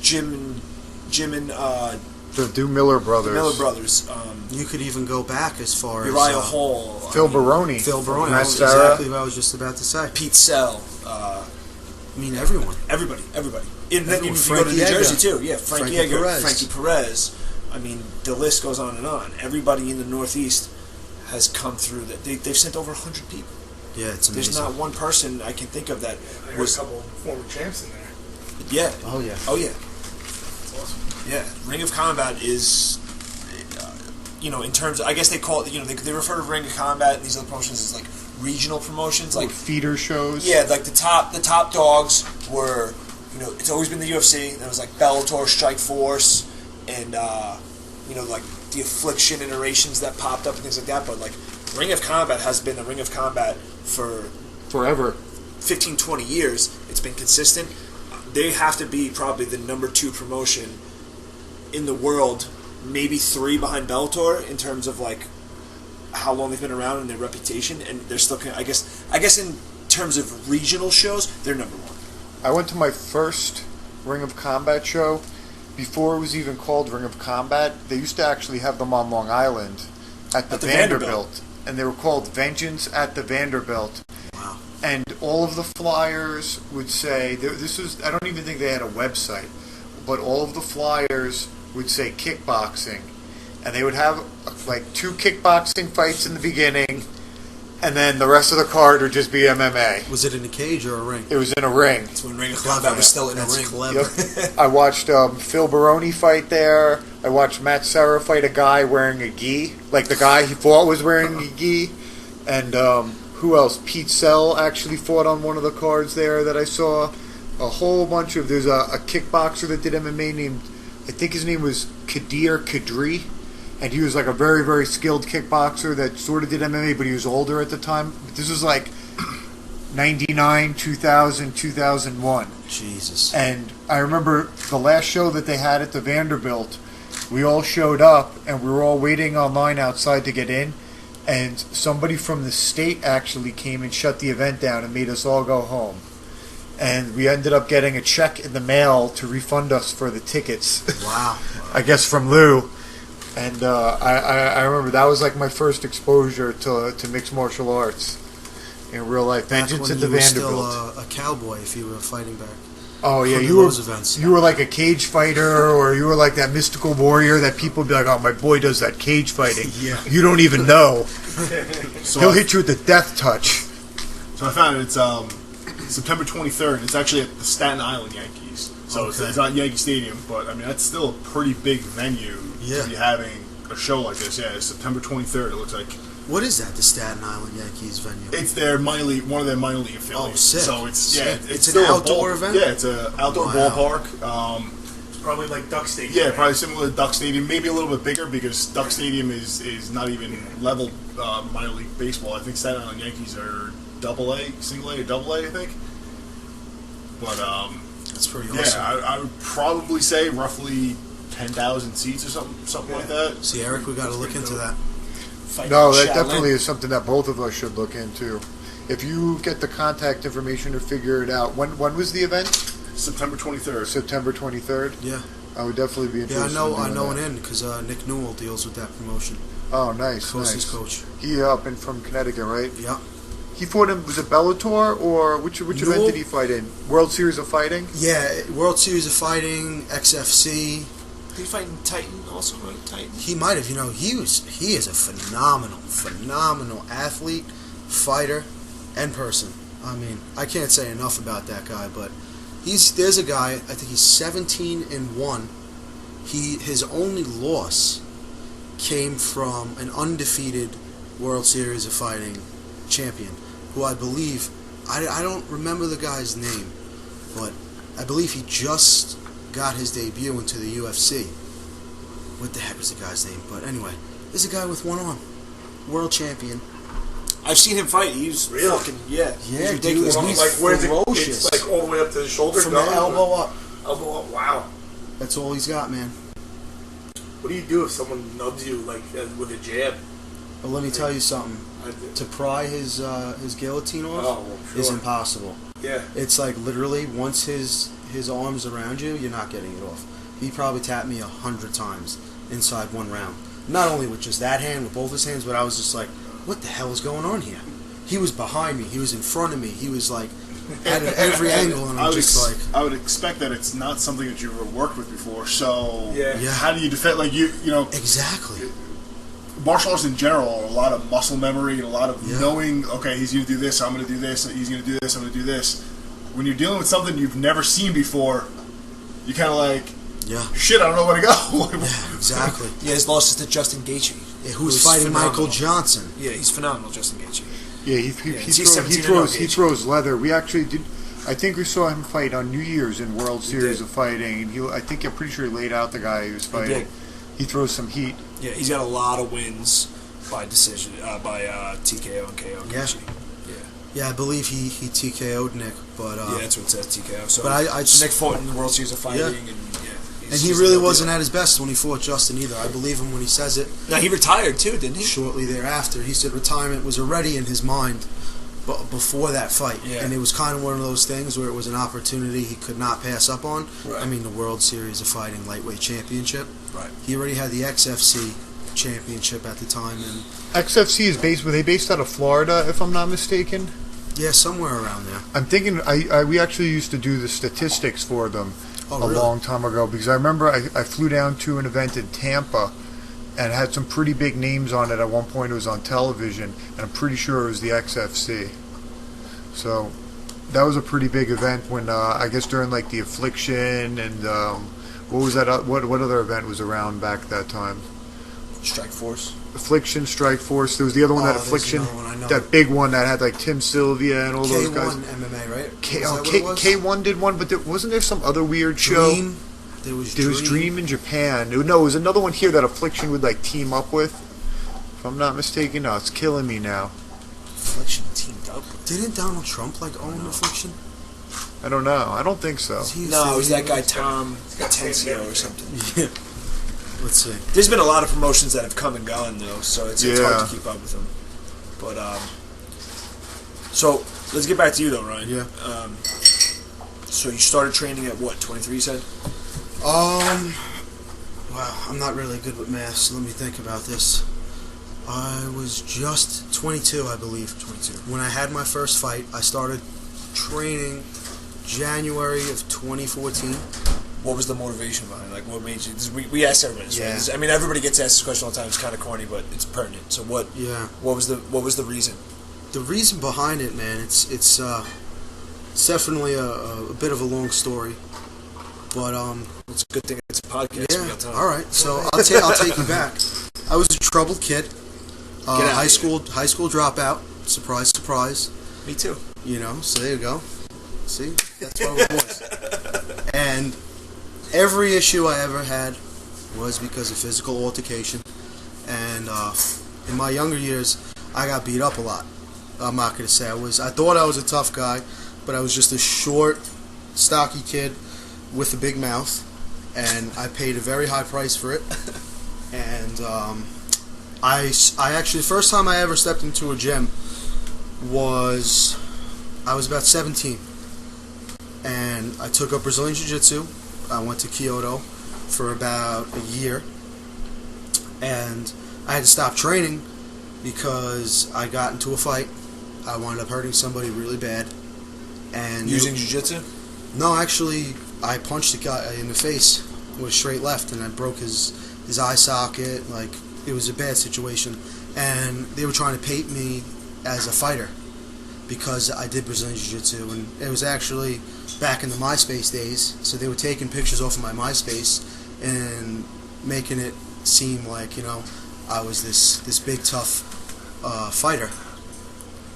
Jim and the Miller brothers. You could even go back as far Uriah Hall, Phil Baroni, That's exactly what I was just about to say. Pete Sell. Everyone. Everybody. And then you go to New Jersey too. Yeah, Frankie Edgar, Frankie Perez. I mean, the list goes on and on. Everybody in the Northeast has come through that. They've sent over 100 people. Yeah, it's amazing. There's not one person I can think of that was a couple former champs in there. Yeah. Oh yeah. That's awesome. Yeah, Ring of Combat is, in terms of, I guess they call it, they refer to Ring of Combat and these other promotions as like regional promotions, like feeder shows. Yeah, like the top dogs were, it's always been the UFC. There was like Bellator, Strikeforce, and like the Affliction iterations that popped up and things like that. But like Ring of Combat has been the Ring of Combat for forever, 15, 20 years. It's been consistent. They have to be probably the number 2 promotion in the world, maybe 3 behind Bellator in terms of like how long they've been around and their reputation, and they're still. I guess in terms of regional shows, they're number 1. I went to my first Ring of Combat show before it was even called Ring of Combat. They used to actually have them on Long Island at the Vanderbilt, and they were called Vengeance at the Vanderbilt. Wow! And all of the flyers would say this was. I don't even think they had a website, but all of the flyers would say kickboxing, and they would have like 2 kickboxing fights in the beginning, and then the rest of the card would just be MMA. Was it in a cage or a ring? It was in a ring. That's when Ring of Combat was still in a ring. Clever. Yep. I watched Phil Baroni fight there. I watched Matt Serra fight a guy wearing a gi, like the guy he fought was wearing a gi, and who else? Pete Sell actually fought on one of the cards there that I saw. A whole bunch of there's a kickboxer that did MMA named, I think his name was Kadir Kadri, and he was like a very, very skilled kickboxer that sort of did MMA, but he was older at the time. But this was like 99, 2000, 2001. Jesus. And I remember the last show that they had at the Vanderbilt, we all showed up, and we were all waiting online outside to get in, and somebody from the state actually came and shut the event down and made us all go home. And we ended up getting a check in the mail to refund us for the tickets. Wow. I guess from Lou. And I remember that was like my first exposure to mixed martial arts in real life. Vengeance at the Vanderbilt. You were still a cowboy if you were fighting back. Oh yeah, you were like a cage fighter, or you were like that mystical warrior that people would be like, oh, my boy does that cage fighting. Yeah. You don't even know. So He'll hit you with the death touch. So I found it's September 23rd. It's actually at the Staten Island Yankees. So it's not Yankee Stadium, but I mean that's still a pretty big venue to be having a show like this. Yeah, it's September 23rd. It looks like What is that? The Staten Island Yankees venue? It's their one of their minor league affiliates. Oh, sick. So it's an outdoor event. Yeah, it's an outdoor ballpark. It's probably like Duck Stadium. Yeah, probably similar to Duck Stadium, maybe a little bit bigger because Duck Stadium is not even level minor league baseball. I think Staten Island Yankees are AA, single A, or double A, I think. But that's pretty awesome. yeah, I would probably say roughly 10,000 seats or something like that. See, Eric, we got to look into that. No, that definitely is something that both of us should look into. If you get the contact information to figure it out, when was the event? September 23rd. September 23rd. Yeah. I would definitely be interested. Yeah, I know in an end because Nick Newell deals with that promotion. Oh, nice, Closest nice. coach. He up and from Connecticut, right? Yeah. He fought him. Was it Bellator or which event did he fight in? World Series of Fighting. Yeah, World Series of Fighting, XFC. Did he fight in Titan also, right? Titan? He might have. He is a phenomenal athlete, fighter, and person. I mean, I can't say enough about that guy, but there's a guy, I think he's 17-1. His only loss came from an undefeated World Series of Fighting champion, who I believe, I don't remember the guy's name, but I believe he just got his debut into the UFC. What the heck was the guy's name? But anyway, there's a guy with one arm, world champion. I've seen him fight. He's fucking he's ridiculous. Dude, he's like where's ferocious. It's like all the way up to the shoulder, From the elbow up. Elbow up. Wow. That's all he's got, man. What do you do if someone nubs you like with a jab? But let me tell you something. To pry his guillotine off is impossible. Yeah. It's like literally once his arm's around you, you're not getting it off. He probably tapped me 100 times inside one round. Not only with just that hand, with both his hands, but I was just like, what the hell is going on here? He was behind me. He was in front of me. He was like at every angle, and I'm I would expect that it's not something that you've ever worked with before. So yeah. How do you defend? Like you know exactly. Martial arts in general are a lot of muscle memory and a lot of knowing. Okay, he's going to do this. I'm going to do this. He's going to do this. I'm going to do this. When you're dealing with something you've never seen before, you kind of like, shit, I don't know where to go. Yeah, exactly. Yeah, his loss is to Justin Gaethje. Yeah, who's fighting phenomenal. Michael Johnson. Yeah, he's phenomenal, Justin Gaethje. Yeah, he throws leather. We actually did. I think we saw him fight on New Year's in World Series of Fighting, and I think I'm pretty sure he laid out the guy he was fighting. He throws some heat. Yeah, he's got a lot of wins by decision, by TKO and KO. Yeah. Yeah, I believe he TKO'd Nick, but yeah, that's what it says, TKO. So, but I Nick fought in the World Series of Fighting, and he really wasn't at his best when he fought Justin either. I believe him when he says it. Now he retired too, didn't he? Shortly thereafter, he said retirement was already in his mind, but before that fight, and it was kind of one of those things where it was an opportunity he could not pass up on. Right. I mean, the World Series of Fighting lightweight championship. Right. He already had the XFC championship at the time, and XFC is based. Were they based out of Florida, if I'm not mistaken? yeah, somewhere around there. I'm thinking we actually used to do the statistics for them a really? long time ago because I remember I flew down to an event in Tampa and had some pretty big names on it. At one point it was on television, and I'm pretty sure it was the XFC. So that was a pretty big event when I guess during like the Affliction and what was that? What other event was around back that time? Strike Force. Affliction, Strike Force. There was the other one, that Affliction, that big one that had like Tim Sylvia and all those guys. K1 MMA, right? K1 did one, but wasn't there some other weird show? Dream. There was Dream in Japan. No, it was another one here that Affliction would like team up with. If I'm not mistaken, no, it's killing me now. Affliction teamed up. Didn't Donald Trump like own Affliction? I don't know. I don't think so. No, it was that guy Tom Atencio or something. Yeah. Let's see. There's been a lot of promotions that have come and gone though, so it's hard to keep up with them. But so let's get back to you though, Ryan. Yeah. So you started training at what? 23, you said? Wow, I'm not really good with math, so let me think about this. I was just 22, I believe. 22. When I had my first fight, I started training January of 2014. What was the motivation behind it? Like, what made you... We ask everybody this, right? I mean, everybody gets asked this question all the time. It's kind of corny, but it's pertinent. So what was the reason? The reason behind it, man, it's definitely a bit of a long story. But it's a good thing it's a podcast. Yeah, all right. So I'll take you back. I was a troubled kid. Get out high of school dropout. Surprise, surprise. Me too. You know, so there you go. See, that's why we're boys. And every issue I ever had was because of physical altercation. And in my younger years, I got beat up a lot. I'm not gonna say I thought I was a tough guy, but I was just a short, stocky kid with a big mouth, and I paid a very high price for it. And I actually, the first time I ever stepped into a gym was, I was about 17, and I took up Brazilian Jiu-Jitsu. I went to Kyoto for about a year, and I had to stop training because I got into a fight. I wound up hurting somebody really bad. And Using jiu-jitsu? No, actually, I punched a guy in the face with a straight left, and I broke his eye socket. Like, it was a bad situation. And they were trying to paint me as a fighter because I did Brazilian Jiu-Jitsu. And it was actually back in the MySpace days, so they were taking pictures off of my MySpace and making it seem like, you know, I was this big, tough fighter.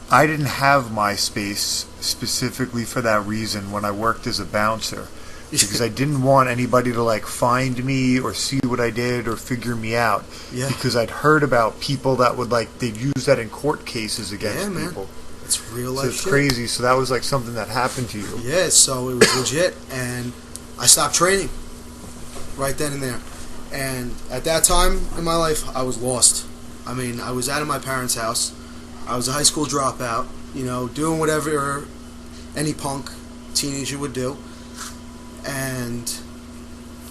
I didn't have MySpace specifically for that reason when I worked as a bouncer, because I didn't want anybody to like find me or see what I did or figure me out. Yeah. Because I'd heard about people that would like, they'd use that in court cases against Yeah, man. people. It's real life So it's shit. crazy. So that was like something that happened to you. Yeah, so it was legit, and I stopped training right then and there. And at that time in my life, I was lost. I mean, I was out of my parents' house. I was a high school dropout, you know, doing whatever any punk teenager would do. And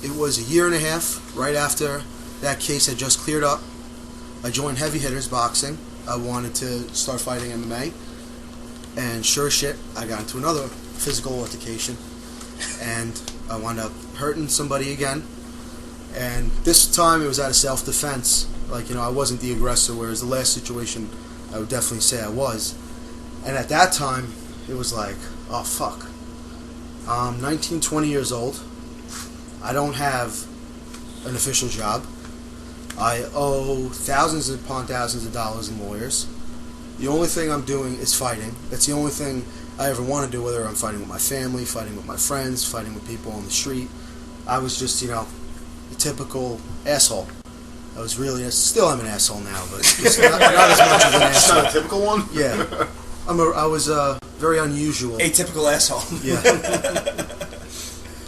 it was a year and a half right after that case had just cleared up. I joined Heavy Hitters Boxing. I wanted to start fighting MMA. And sure as shit, I got into another physical altercation. And I wound up hurting somebody again. And this time it was out of self-defense. Like, you know, I wasn't the aggressor, whereas the last situation I would definitely say I was. And at that time, it was like, oh, fuck. I'm 19, 20 years old. I don't have an official job. I owe thousands upon thousands of dollars in lawyers. The only thing I'm doing is fighting. That's the only thing I ever want to do, whether I'm fighting with my family, fighting with my friends, fighting with people on the street. I was just, you know, a typical asshole. I was really, still am an asshole now, but just not as much of an It's not asshole. a typical one? Yeah. I was very unusual. Atypical asshole. Yeah.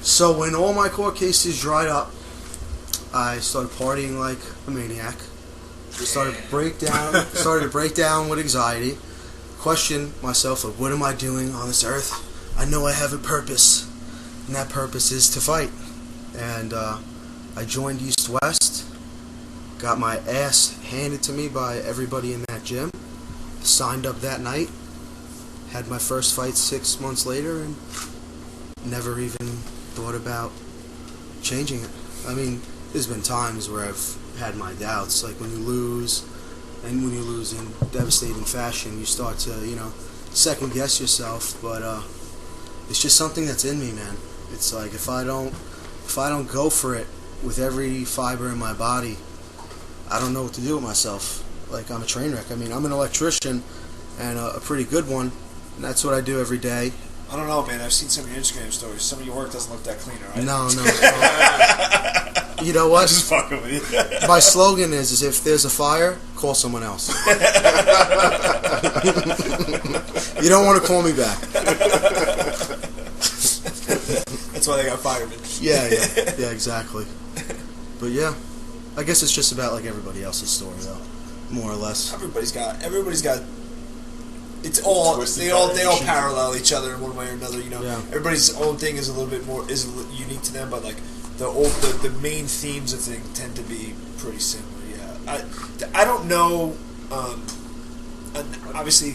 So when all my court cases dried up, I started partying like a maniac. Started to break down with anxiety. Questioned myself, like, what am I doing on this earth? I know I have a purpose, and that purpose is to fight. And I joined East West. Got my ass handed to me by everybody in that gym. Signed up that night. Had my first fight 6 months later, and never even thought about changing it. I mean, there's been times where I've had my doubts, like when you lose, and when you lose in devastating fashion, you start to, you know, second guess yourself. But it's just something that's in me, man. It's like if I don't go for it with every fiber in my body, I don't know what to do with myself. Like, I'm a train wreck. I mean, I'm an electrician, and a pretty good one, and that's what I do every day. I don't know, man. I've seen some of your Instagram stories. Some of your work doesn't look that clean, all right? No. You know what? Just fucking with you. My slogan is if there's a fire, call someone else. You don't want to call me back. That's why they got firemen. Yeah, exactly. But yeah, I guess it's just about like everybody else's story, though, more or less. Everybody's got. It's all they all parallel each other in one way or another. You know, Yeah. Everybody's own thing is a little bit more unique to them, but like the main themes of things tend to be pretty similar. Yeah, I don't know. And obviously,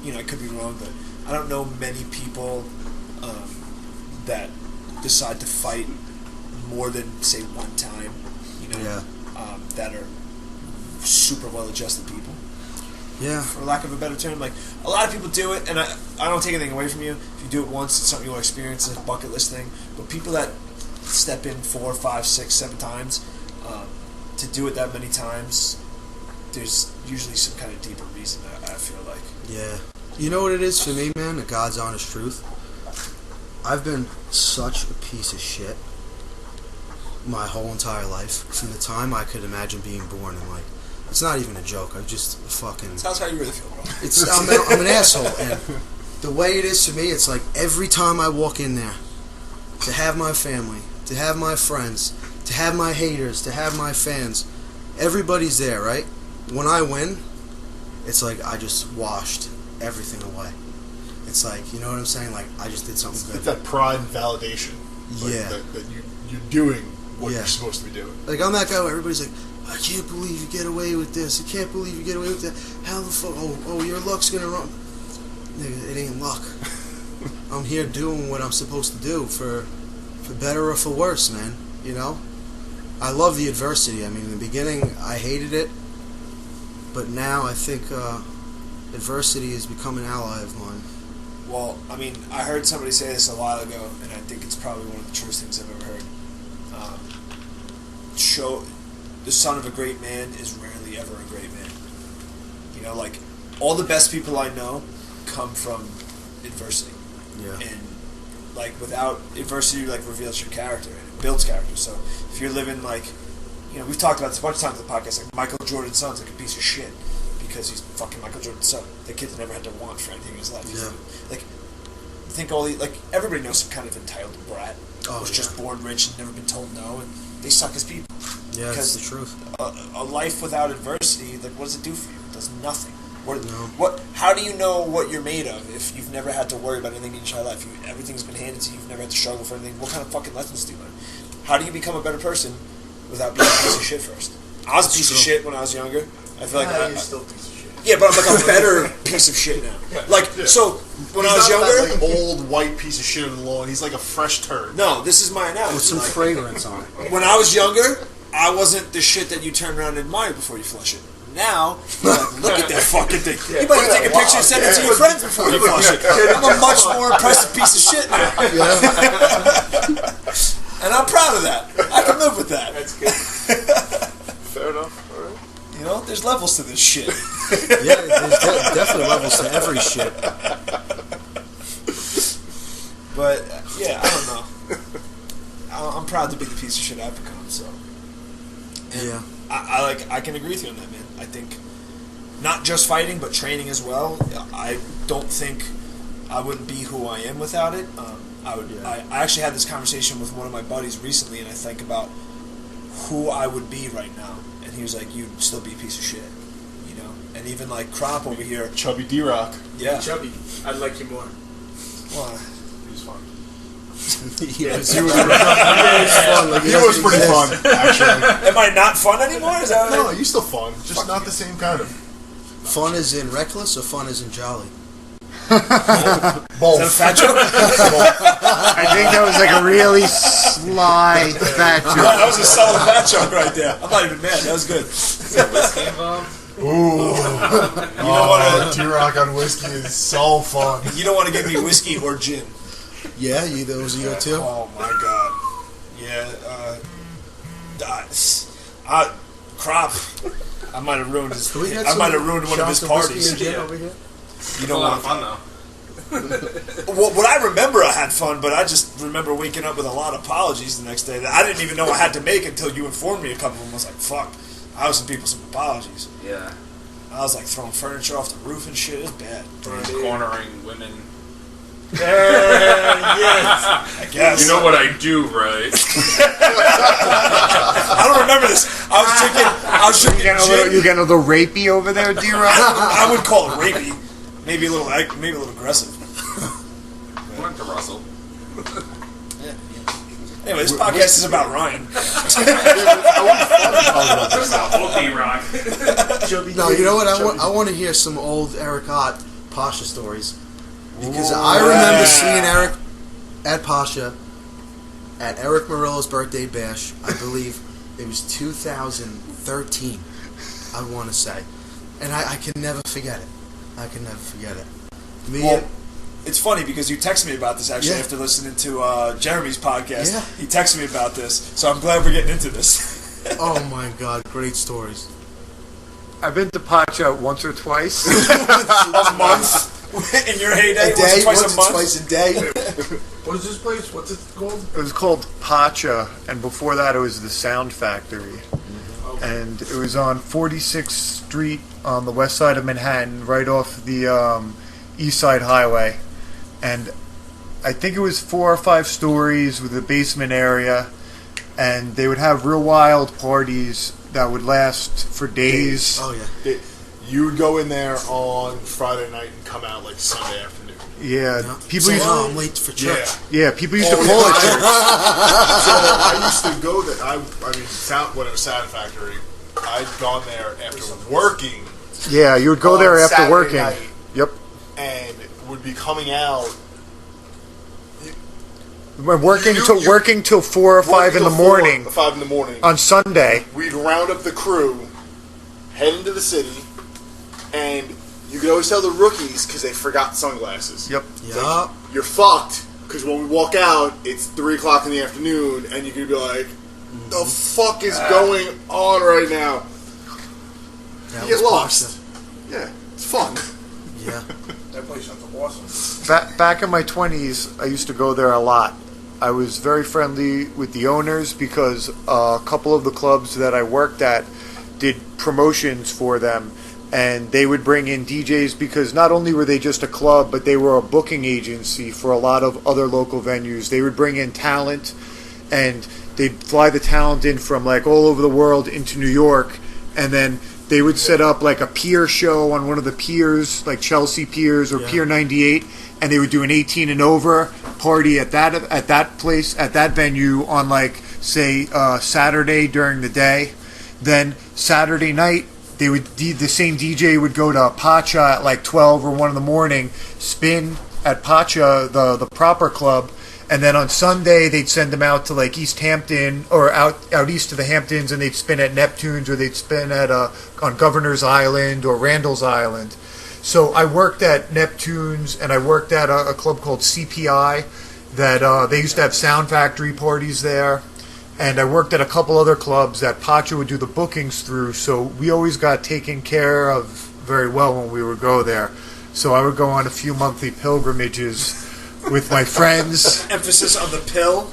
you know, I could be wrong, but I don't know many people that decide to fight more than say one time. You know, Yeah. That are super well-adjusted people. Yeah. For lack of a better term, like a lot of people do it, and I don't take anything away from you. If you do it once, it's something you'll experience. It's a bucket list thing. But people that step in 4, 5, 6, 7 times, to do it that many times, there's usually some kind of deeper reason. I feel like. Yeah. You know what it is for me, man? The God's honest truth. I've been such a piece of shit my whole entire life. From the time I could imagine being born, and like, it's not even a joke. I'm just fucking. Sounds how you really feel, bro. I'm an asshole, and the way it is for me, it's like every time I walk in there, to have my family, to have my friends, to have my haters, to have my fans, everybody's there, right? When I win, it's like I just washed everything away. It's like, you know what I'm saying? Like, I just did something good. It's that pride and validation. Like, Yeah. That you're doing what Yeah. you're supposed to be doing. Like, I'm that guy where everybody's like, I can't believe you get away with this. I can't believe you get away with that. How the fuck? Oh, your luck's gonna run. Nigga, it ain't luck. I'm here doing what I'm supposed to do for better or for worse, man. You know? I love the adversity. I mean, in the beginning, I hated it. But now I think adversity has become an ally of mine. Well, I mean, I heard somebody say this a while ago, and I think it's probably one of the truest things I've ever heard. The son of a great man is rarely ever a great man. You know, like, all the best people I know come from adversity. Yeah. And, like, without adversity, like, reveals your character, and it builds character. So, if you're living, like, you know, we've talked about this a bunch of times on the podcast, like, Michael Jordan's son's like a piece of shit because he's fucking Michael Jordan's son. The kid's never had to want for anything in his life. Yeah. Like, think all these, like, everybody knows some kind of entitled brat Oh, was yeah. just born rich and never been told no, and they suck as people. Yeah, Because it's the truth. A life without adversity, like, what does it do for you? It does nothing. No. How do you know what you're made of if you've never had to worry about anything in your entire life? Everything's been handed to you. You've never had to struggle for anything. What kind of fucking lessons do you learn? How do you become a better person without being a piece of shit first? I was a piece of shit when I was younger. I feel like You're still a piece of shit. yeah, but I'm like a better piece of shit now. Like, so when I was He's not younger, that, like, old white piece of shit on the lawn. He's like a fresh turd. no, this is my analogy. With some Like, fragrance on it. when I was younger, I wasn't the shit that you turn around and admire before you flush it. Now, you're like, look at that fucking thing. You better take a picture and send it to your friends before you flush it. I'm a much more impressive piece of shit now. And I'm proud of that. I can live with that. That's good. Fair enough. All right. You know, there's levels to this shit. Yeah, there's definitely levels to every shit. But, yeah, I don't know. I'm proud to be the piece of shit I've become, so. And Yeah. I can agree with you on that, man. I think not just fighting, but training as well. I don't think I wouldn't be who I am without it. I would. Yeah. I actually had this conversation with one of my buddies recently, and I think about who I would be right now, and he was like, "You'd still be a piece of shit," you know. And even like Crop over here, Chubby D-Rock. yeah. Chubby. I'd like you more. Well, He was fun. yes. He was pretty fun, actually. Am I not fun anymore? Is that No, you're still fun. Just not the same kind of. Fun is in reckless or fun is in jolly? Is that a Both. fat joke? I think that was like a really sly fat That joke. was a solid fat joke right there. I'm not even mad. That was good. Whiskey involved? Ooh. You don't want D-Rock on whiskey is so fun. to. You don't want to give me whiskey or gin. Yeah, those are your two? Oh my god. Yeah. Crop. I might have ruined his. Can we get I some might have ruined one of his shots whiskey parties. and gin Yeah. over here? You A don't lot of want fun, though. Well, what I remember, I had fun, but I just remember waking up with a lot of apologies the next day that I didn't even know I had to make until you informed me a couple of them. I was like, fuck. I owe some people some apologies. Yeah. I was like throwing furniture off the roof and shit. It was bad. Cornering women. Yes. I guess. You know what I do, right? I don't remember this. I was drinking You gin. getting a little rapey over there, D-Rock? I would call it rapey. Maybe a little aggressive. Went to Russell. Anyway, this podcast is about Ryan. Rock. No, you know what? I want to hear some old Eric Ott Pasha stories. Because I remember seeing Eric at Pasha at Eric Murillo's birthday bash. I believe it was 2013, I want to say. And I can never forget it. I can never forget it. Well, it's funny because you texted me about this actually Yeah. after listening to Jeremy's podcast. Yeah. He texted me about this, so I'm glad we're getting into this. Oh my God, great stories. I've been to Pocha once or twice. A month in your heyday, A day, once once or or twice twice a day. What is this place? What's it called? It was called Pocha, and before that it was the Sound Factory. And it was on 46th Street on the west side of Manhattan, right off the East Side Highway. And I think it was 4 or 5 stories with a basement area, and they would have real wild parties that would last for days. Oh yeah. You would go in there on Friday night and come out like Sunday afternoon. Yeah, No. people Say, used "Oh, I'm late for church." yeah, people used to Oh, call it yeah. church. So I used to go there. I mean, when it was Sound Factory, I'd gone there after working. Yeah, you would go on there after Saturday working. night Yep. and would be coming out. When working You- till you- working till 4 or 5 in the morning 5 in the morning. on Sunday. We'd round up the crew, head into the city, and you could always tell the rookies because they forgot sunglasses. Yep. Yeah. You're fucked because when we walk out, it's 3 o'clock in the afternoon, and you could be like, "The fuck is going on right now?" That You get was lost. Pasha. Yeah, it's fun. Yeah. That place sounds awesome. Back in my 20s, I used to go there a lot. I was very friendly with the owners because a couple of the clubs that I worked at did promotions for them, and they would bring in DJs because not only were they just a club, but they were a booking agency for a lot of other local venues. They would bring in talent, and they'd fly the talent in from like all over the world into New York, and then they would set up like a pier show on one of the piers, like Chelsea Piers or Yeah. Pier 98, and they would do an 18 and over party at that place, at that venue on like say Saturday during the day. Then Saturday night the same DJ would go to Pocha at like 12 or 1 in the morning, spin at Pocha, the proper club, and then on Sunday they'd send them out to like East Hampton or out east to the Hamptons, and they'd spin at Neptune's or they'd spin at on Governor's Island or Randall's Island. So I worked at Neptune's, and I worked at a club called CPI that they used to have Sound Factory parties there. And I worked at a couple other clubs that Pocha would do the bookings through, so we always got taken care of very well when we would go there. So I would go on a few monthly pilgrimages with my friends. Emphasis on the pill.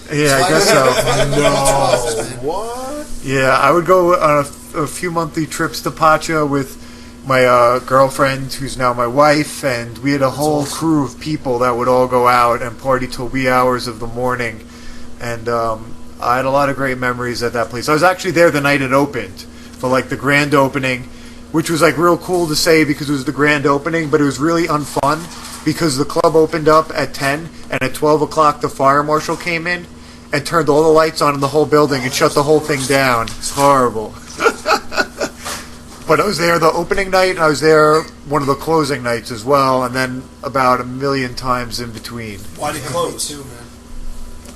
Yeah, I guess so. What? Yeah, I would go on a few monthly trips to Pocha with my girlfriend, who's now my wife, and we had a whole crew of people that would all go out and party till wee hours of the morning. And I had a lot of great memories at that place. I was actually there the night it opened for like the grand opening, which was like real cool to say because it was the grand opening, but it was really unfun because the club opened up at 10 and at 12 o'clock the fire marshal came in and turned all the lights on in the whole building and shut the whole thing down. It's horrible. But I was there the opening night, and I was there one of the closing nights as well, and then about a million times in between. Why did it close? Too, man.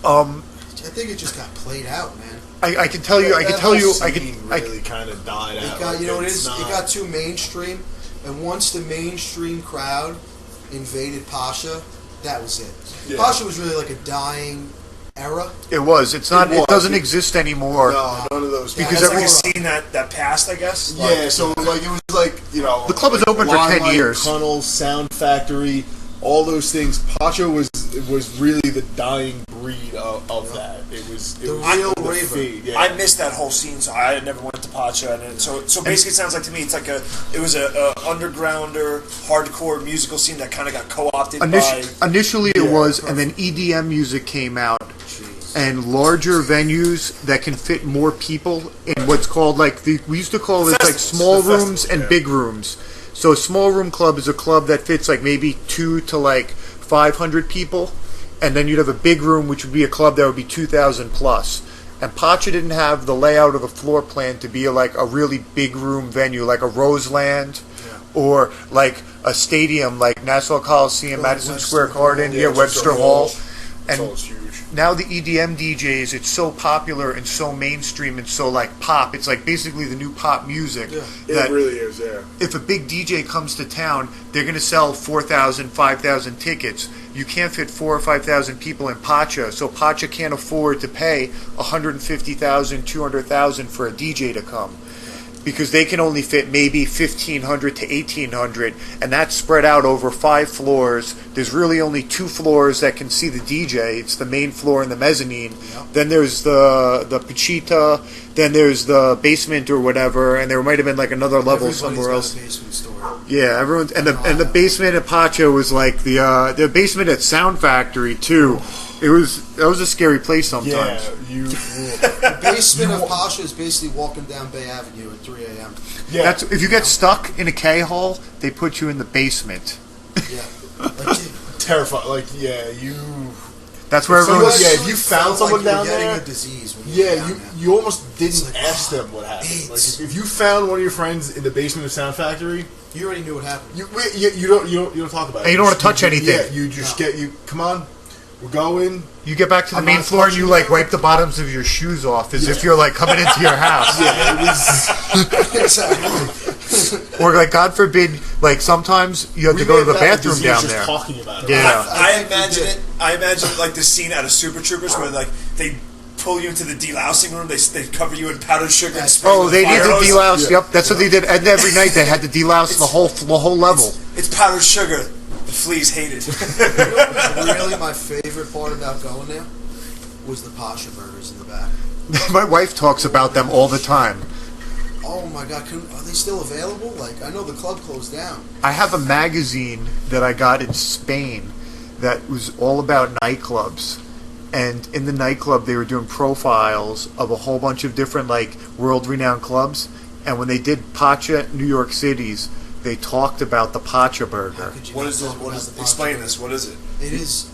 I think it just got played out, man. I can tell you, I can Really kind of died It out. got, you know what it It's is? It got too mainstream, and once the mainstream crowd invaded Pasha, that was it. Yeah. Pasha was really like a dying era. It was. It's not. It doesn't exist anymore. No, none of those. Yeah, Because That's every- like a scene that passed, I guess. Yeah, so like it was like, you know, The club was open for 10 Limelight, years. Tunnel, Sound Factory, all those things. Pacha was really the dying breed of that. It was The was real the raver. fade, yeah. I missed that whole scene, so I never went to Pocha, and so basically, it sounds like to me it's like it was a undergrounder, hardcore musical scene that kind of got co-opted by. Initially, it was, and then EDM music came out, and larger venues that can fit more people in what's called like we used to call it like Festivals. small The rooms festivals, and yeah. big rooms. So a small room club is a club that fits like maybe 2 to like 500 people, and then you'd have a big room which would be a club that would be 2,000 plus. And Pacha didn't have the layout of the floor plan to be like a really big room venue like a Roseland or like a stadium like Nassau Coliseum, Madison Webster Square Garden, Hall. Yeah, Webster Webster Hall. Hall. And It's huge. now the EDM DJs, it's so popular and so mainstream and so like pop. It's like basically the new pop music. Yeah. That It really is, yeah. if a big DJ comes to town, they're going to sell 4,000, 5,000 tickets. You can't fit 4,000 or 5,000 people in Pacha, so Pacha can't afford to pay 150,000, 200,000 for a DJ to come. because they can only fit maybe 1,500 to 1,800, and that's spread out over 5 floors. There's really only 2 floors that can see the DJ. It's the main floor and the mezzanine. Yep. Then there's the Pocha, then there's the basement or whatever, and there might have been like another level Everybody's somewhere got else. a basement store. Yeah, everyone, and the basement at Pacha was like the basement at Sound Factory too. That was a scary place sometimes. Yeah, The basement of Pasha is basically walking down Bay Avenue at 3 a.m. yeah. That's if you get stuck in a K-hole, they put you in the basement. Yeah. Like, Terrifying. Like, yeah, you. That's where So everyone's. yeah, if you found felt someone like down you were getting there, a disease when you were yeah, down you there. you almost didn't like, ask them what happened. Like, AIDS. if you found one of your friends in the basement of Sound Factory, You already knew what happened. you don't talk about it. And you don't want to touch anything. Yeah, you just come on, we're going. You get back to the I'm main not floor and you touching like wipe the bottoms of your shoes off as if you're like coming into your house. Yeah, it was. Exactly. Or like God forbid, like sometimes you have to go to the bathroom down just there. Talking about it. Yeah. I imagine it. I imagine like the scene out of Super Troopers where like they pull you into the delousing room. They cover you in powdered sugar and spray Oh, with they fire did the hose. delouse. Yep, that's what they did. And every night they had to delouse the whole level. It's powdered sugar. The fleas hate it. Really, my favorite part about going there was the Pasha burgers in the back. My wife talks about them all the time. Oh my God, are they still available? Like, I know the club closed down. I have a magazine that I got in Spain that was all about nightclubs. And in the nightclub, they were doing profiles of a whole bunch of different, like, world-renowned clubs. And when they did Pacha, New York Cities, they talked about the Pacha burger. How could you What not is this? talk What about is? the Pasha Explain burger? this. What is it? It is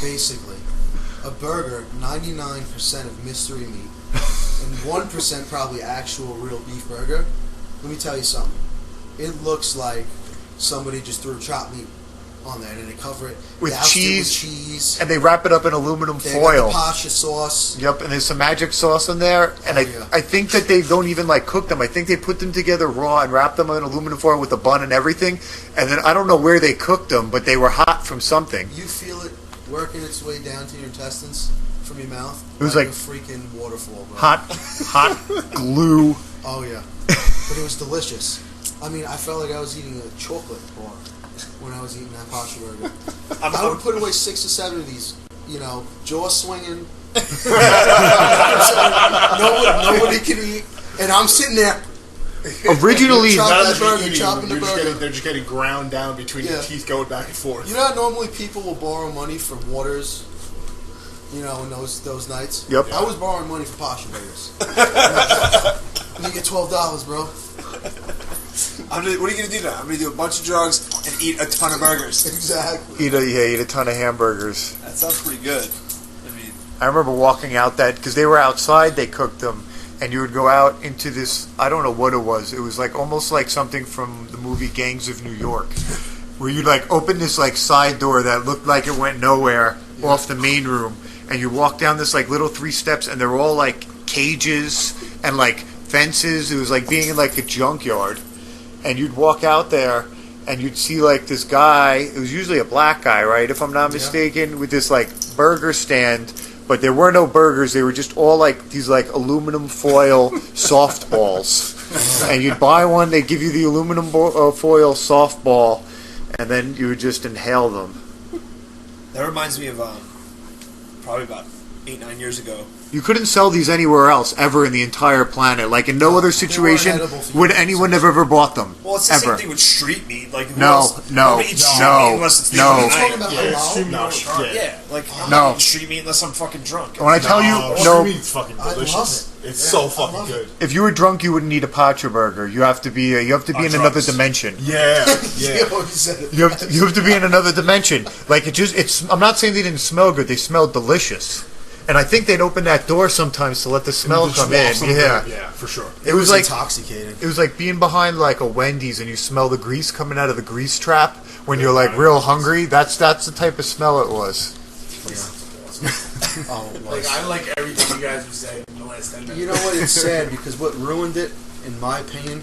basically a burger, 99% of mystery meat, and 1% probably actual real beef burger. Let me tell you something. It looks like somebody just threw chopped meat on there and they cover it With doused it cheese. with cheese. And they wrap it up in aluminum They foil. got the Pasha sauce. Yep, and there's some magic sauce in there. And Oh, I yeah. I think that they don't even, like, cook them. I think they put them together raw and wrap them in aluminum foil with a bun and everything. And then I don't know where they cooked them, but they were hot from something. You feel it working its way down to your intestines from your mouth. It was like like a freaking waterfall, bro. Hot glue. Oh yeah, but it was delicious. I mean, I felt like I was eating a chocolate bar when I was eating that Pasha burger. I would put away 6 or 7 of these, jaw swinging. Nobody can eat, and I'm sitting there. Originally, Chop Not that as burger, eating, chopping the you're just burger. they're just getting ground down between your Yeah. teeth, going back and forth. You know how normally people will borrow money from Waters, in those nights? Yep. I was borrowing money for Pasha burgers. You get $12, bro. What are you gonna do now? I'm gonna do a bunch of drugs and eat a ton of burgers. Exactly. eat a ton of hamburgers. That sounds pretty good. I mean, I remember walking out because they were outside, they cooked them, and you would go out into this, I don't know what it was like almost like something from the movie Gangs of New York, where you'd like open this like side door that looked like it went nowhere off the main room, and you walk down this like little 3 steps, and they're all like cages and like fences. It was like being in like a junkyard, and you'd walk out there and you'd see like this guy, it was usually a black guy, right, if I'm not mistaken, with this like burger stand, but there were no burgers, they were just all like these like aluminum foil softballs. And you'd buy one, they'd give you the aluminum foil softball, and then you would just inhale them. that reminds me of probably about 8-9 years ago. You couldn't sell these anywhere else ever in the entire planet. Like in no other situation edible for would you. anyone have ever bought them. Well, it's the ever. same thing with street meat. Like who No, else, no, nobody eats street no, meat unless it's the no. other You're talking night. about Yeah, halal? street No, meat. Yeah, like I'm No. not eating street meat unless I'm fucking drunk. When I tell you, no, Street fucking I love delicious. it. It's Yeah, so I fucking love good. if you were drunk, you wouldn't eat a Pocha burger. You have to be in another drugs. dimension. Yeah, You yeah. always said it. You have to be in another dimension. Like it's. I'm not saying they didn't smell good. They smelled delicious. And I think they'd open that door sometimes to let the smell come in. Yeah. Yeah, for sure. It was like intoxicating. it was like being behind like a Wendy's and you smell the grease coming out of the grease trap when you're like real hungry. That's the type of smell it was. Oh, it Like was. I like everything you guys have said in the last 10 minutes. You know what? It's sad because what ruined it, in my opinion,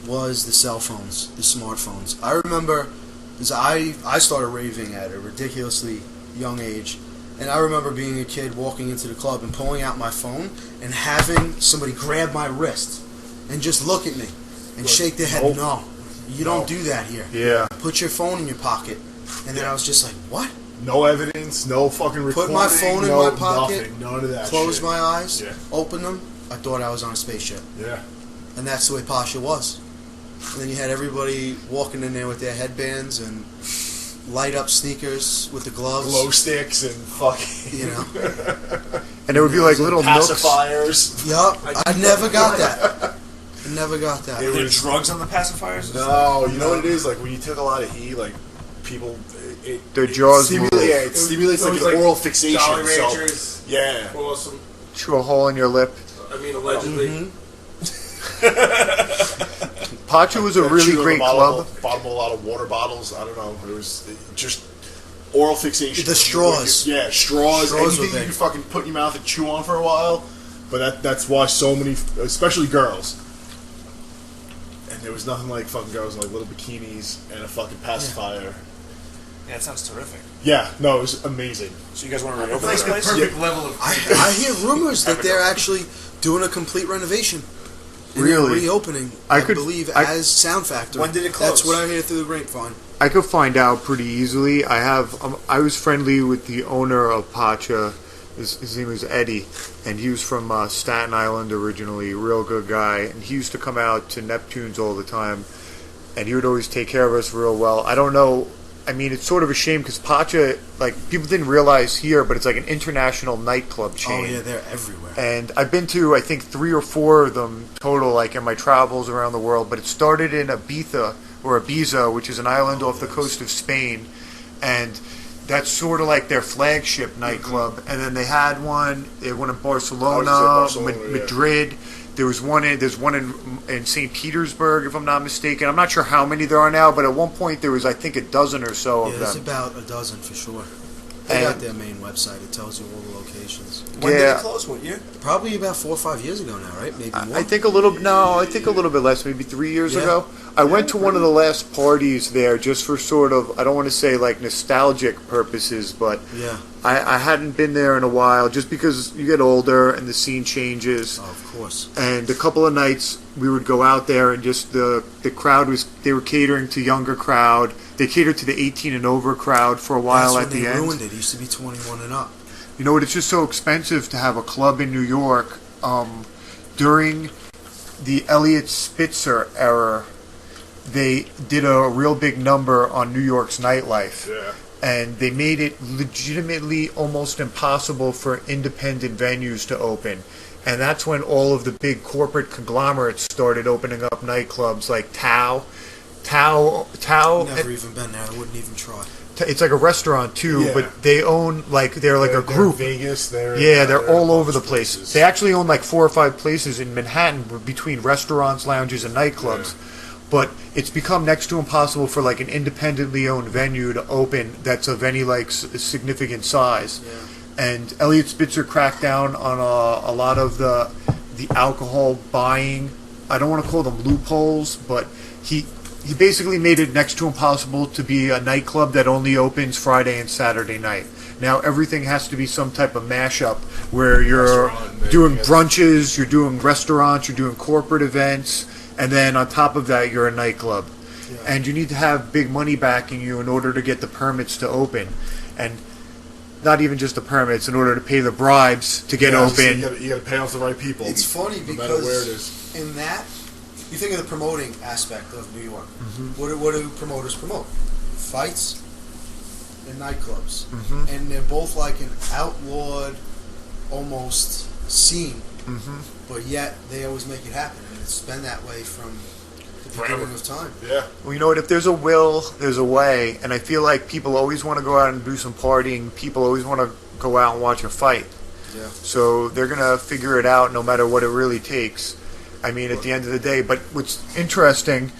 was the cell phones, the smartphones. I remember, because I started raving at a ridiculously young age, and I remember being a kid walking into the club and pulling out my phone and having somebody grab my wrist and just look at me and shake their head. No, you don't do that here. Yeah. Put your phone in your pocket. And then I was just like, what? No evidence, no fucking recording. Put my phone in my pocket. Nothing, none of that. Close shit. my eyes. Yeah. Open them. I thought I was on a spaceship. Yeah. And that's the way Pasha was. And then you had everybody walking in there with their headbands and light up sneakers with the gloves. Glow sticks and fucking. You know. And there would be like little nooks. pacifiers. Yup. I never got that. I never got that. Were there drugs on the pacifiers? No, you know what it is? Like when you took a lot of heat, like people, Their jaws move. Yeah, it stimulates like an oral fixation. Jolly So, Ranchers. yeah. Awesome. Chew a hole in your lip. I mean, allegedly. Pocha was a really great club. Bottom of a lot of water bottles. I don't know. It was just oral fixation. The straws. Yeah, straws. Straws were Anything big. you fucking put in your mouth and chew on for a while. But that's why so many, especially girls. And there was nothing like fucking girls in like little bikinis and a fucking pacifier. Yeah, that sounds terrific. Yeah, no, it was amazing. So you guys want to reopen this Like the place? perfect level of. I hear rumors that they're actually doing a complete renovation. And they're Really? reopening, I I could- believe, I- as Sound Factory. When did it close? That's what I hear through the grapevine. I could find out pretty easily. I was friendly with the owner of Pocha. His name was Eddie, and he was from Staten Island originally. Real good guy, and he used to come out to Neptune's all the time, and he would always take care of us real well. I don't know. I mean, it's sort of a shame because Pocha, like people didn't realize here, but it's like an international nightclub chain. Oh yeah, they're everywhere. And I've been to, I think, 3 or 4 of them total, like in my travels around the world. But it started in Ibiza, which is an island off the coast of Spain, and that's sort of like their flagship nightclub. And then they had one in Barcelona, Barcelona, yeah. Madrid. There's one in St. Petersburg, if I'm not mistaken. I'm not sure how many there are now, but at one point there was, I think, a dozen or so Yeah, of there's them. about a dozen for sure. They And- got their main website. It tells you all the locations. When did Yeah. it close? What year? Probably about 4 or 5 years ago now, right? Maybe more. I think a little bit less, maybe 3 years Yeah. ago. I went to one of the last parties there just for sort of, I don't want to say like nostalgic purposes, but Yeah. I hadn't been there in a while just because you get older and the scene changes. Oh, of course. And a couple of nights we would go out there and just the crowd they were catering to younger crowd. They catered to the 18 and over crowd for a while That's at when the they end. ruined it. It used to be 21 and up. You know what? It's just so expensive to have a club in New York. During the Elliot Spitzer era, they did a real big number on New York's nightlife. Yeah. And they made it legitimately almost impossible for independent venues to open. And that's when all of the big corporate conglomerates started opening up nightclubs like Tao. Never even been there. I wouldn't even try. It's like a restaurant too, Yeah. but they own they're like a group. Vegas, Yeah, they're they're all over the bunch of place. places. They actually own like 4 or 5 places in Manhattan between restaurants, lounges, and nightclubs. But it's become next to impossible for like an independently owned venue to open that's of any like significant size. Yeah. And Elliot Spitzer cracked down on a lot of the alcohol buying. I don't want to call them loopholes, but he basically made it next to impossible to be a nightclub that only opens Friday and Saturday night. Now everything has to be some type of mashup where you're Restaurant, doing yeah. brunches, you're doing restaurants, you're doing corporate events, and then on top of that you're a nightclub. Yeah. And you need to have big money backing you in order to get the permits to open. And not even just the permits, in order to pay the bribes to get Yeah, I was gonna open. say, you gotta pay off the right people. It's funny no matter where it because is. in that, you think of the promoting aspect of New York. Mm-hmm. What do promoters promote? Fights and nightclubs. Mm-hmm. And they're both like an outlawed, almost scene. Mm-hmm. But yet, they always make it happen. And it's been that way from the Forever. beginning of time. Yeah. Well, you know what? If there's a will, there's a way. And I feel like people always want to go out and do some partying. People always want to go out and watch a fight. Yeah. So they're going to figure it out no matter what it really takes. I mean, at the end of the day. But what's interesting,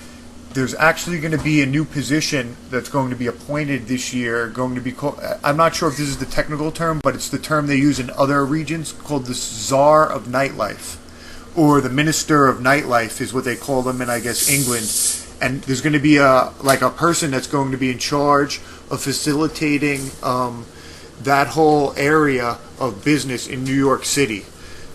there's actually going to be a new position that's going to be appointed this year. Going to be called, I'm not sure if this is the technical term, but it's the term they use in other regions, called the Czar of Nightlife, or the Minister of Nightlife is what they call them in, I guess, England. And there's going to be a person that's going to be in charge of facilitating that whole area of business in New York City.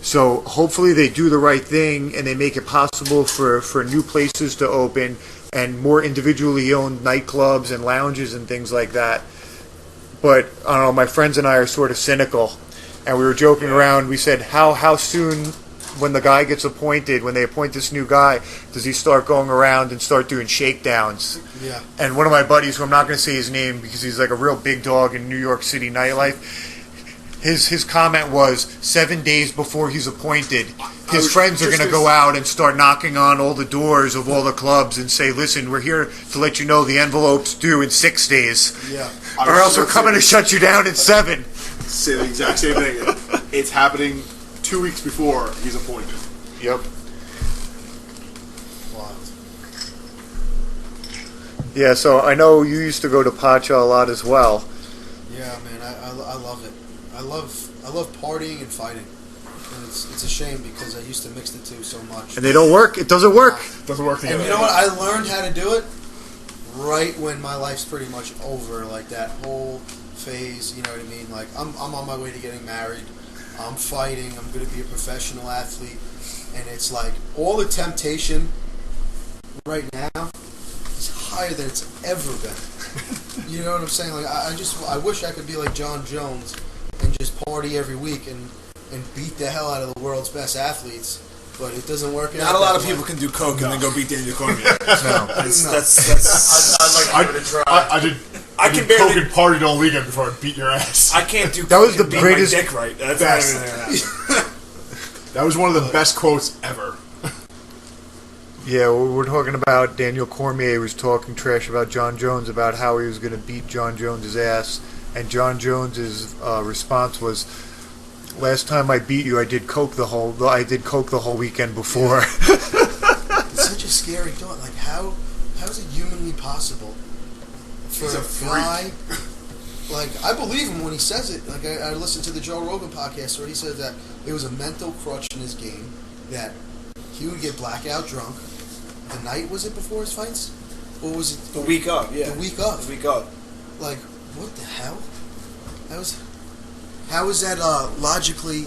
So hopefully they do the right thing and they make it possible for new places to open and more individually owned nightclubs and lounges and things like that. But I don't know, my friends and I are sort of cynical, and we were joking around. We said, how soon, when the guy gets appointed, when they appoint this new guy, does he start going around and start doing shakedowns? Yeah. And one of my buddies, who I'm not going to say his name because he's like a real big dog in New York City nightlife, his comment was 7 days before he's appointed, his friends are going to go out and start knocking on all the doors of all the clubs and say, listen, we're here to let you know the envelope's due in 6 days. Yeah. Or else we're coming to shut you down in 7. Say the exact same thing. It's happening 2 weeks before he's appointed. Yep. Wild. Yeah, so I know you used to go to Pocha a lot as well. Yeah, man, I love it. I love partying and fighting. And it's a shame because I used to mix the two so much. And they don't work. It doesn't work. Doesn't work together. And you know what? I learned how to do it right when my life's pretty much over, like that whole phase, you know what I mean? Like, I'm on my way to getting married. I'm fighting. I'm going to be a professional athlete. And it's like all the temptation right now is higher than it's ever been. You know what I'm saying? Like, I wish I could be like John Jones and just party every week and beat the hell out of the world's best athletes. But it doesn't work out. Not a lot of people can do coke and then go beat Daniel Cormier. No. That's I'd like to give it a try. I can did barely- coke and partied all weekend before I beat your ass. I can't do. That was coke and the beat greatest- my dick right. That's Best. not even gonna happen. That was one of the best quotes ever. Yeah, we're talking about Daniel Cormier was talking trash about John Jones about how he was going to beat John Jones' ass, and John Jones' response was, "Last time I beat you, I did coke the whole weekend before." It's such a scary thought. Like, how is it humanly possible for He's a a freak. guy? Like, I believe him when he says it. Like, I listened to the Joe Rogan podcast where he said that it was a mental crutch in his game, that he would get blackout drunk. The night, was it before his fights? Or was it The week up, yeah. the week of? The week up. Like, what the hell? How is that logically?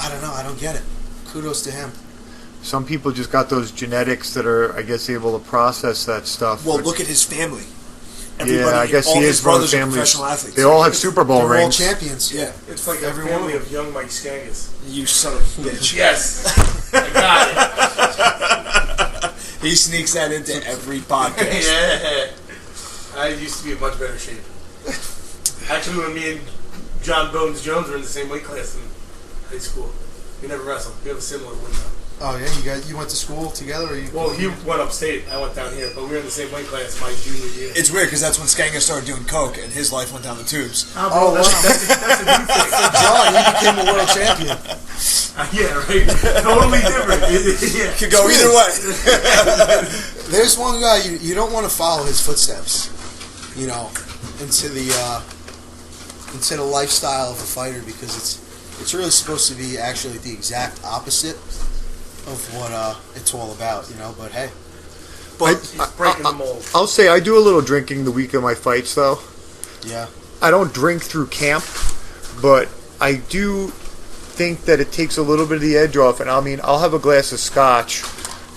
I don't know. I don't get it. Kudos to him. Some people just got those genetics that are, I guess, able to process that stuff. Well, but- look at his family. yeah, I guess all he his is one of brothers the are families. professional athletes. They all have Super Bowl They're all rings. champions. Yeah. It's like a Every family one. of young Mike Skangas. You son of a bitch. Yes. I got He sneaks that into every podcast. it. Yeah. I used to be in much better shape. Actually, when me and John Bones Jones were in the same weight class in high school, we never wrestled. We have a similar window. Oh yeah, you went to school together, or you? Well, he went upstate. I went down here, but we were in the same weight class my junior year. It's weird because that's when Skanga started doing coke and his life went down the tubes. Oh, wow. That's a new thing. John, he became a world champion. Yeah, right. Totally different. Yeah. Could go either way. There's one guy you don't want to follow his footsteps, you know, into the lifestyle of a fighter, because it's really supposed to be actually the exact opposite of what it's all about, you know. But hey, He's breaking the mold. I'll say I do a little drinking the week of my fights, though. yeah, I don't drink through camp, but I do think that it takes a little bit of the edge off. And I mean, I'll have a glass of scotch,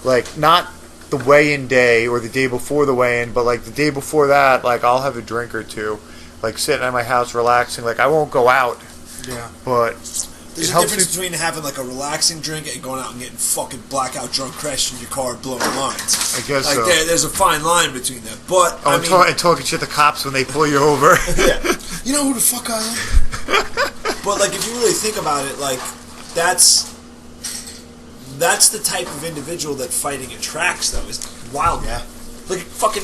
like not the weigh-in day or the day before the weigh-in, but like the day before that, like I'll have a drink or two, like sitting at my house relaxing. Like I won't go out, yeah. but There's it a helps difference me. between having like a relaxing drink and going out and getting fucking blackout drunk, crashing your car, blowing lines. I guess Like so. there's a fine line between them. But Oh, I and, mean, and talking shit to cops when they pull you over. You know who the fuck I am? but like if you really think about it, like that's the type of individual that fighting attracts, though. Is wild. Yeah. Like fucking.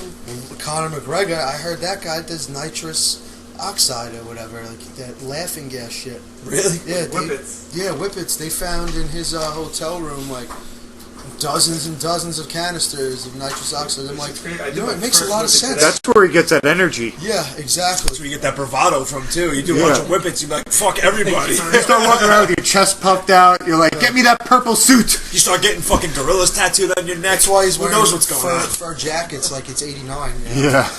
Conor McGregor, I heard that guy does nitrous oxide or whatever, like that laughing gas shit. Really? Yeah, Whippets. Whippets. They found in his hotel room like dozens and dozens of canisters of nitrous oxide. I'm like, I you know, did it my makes a first lot of whippet sense. That's where he gets that energy. Yeah, exactly. That's where you get that bravado from too. You do a bunch of whippets, you be like, fuck everybody. You start walking around with your chest puffed out. You're like, get me that purple suit. You start getting fucking gorillas tattooed on your neck. That's why he's Who wearing knows what's going on? fur jackets like it's 89. You know? Yeah.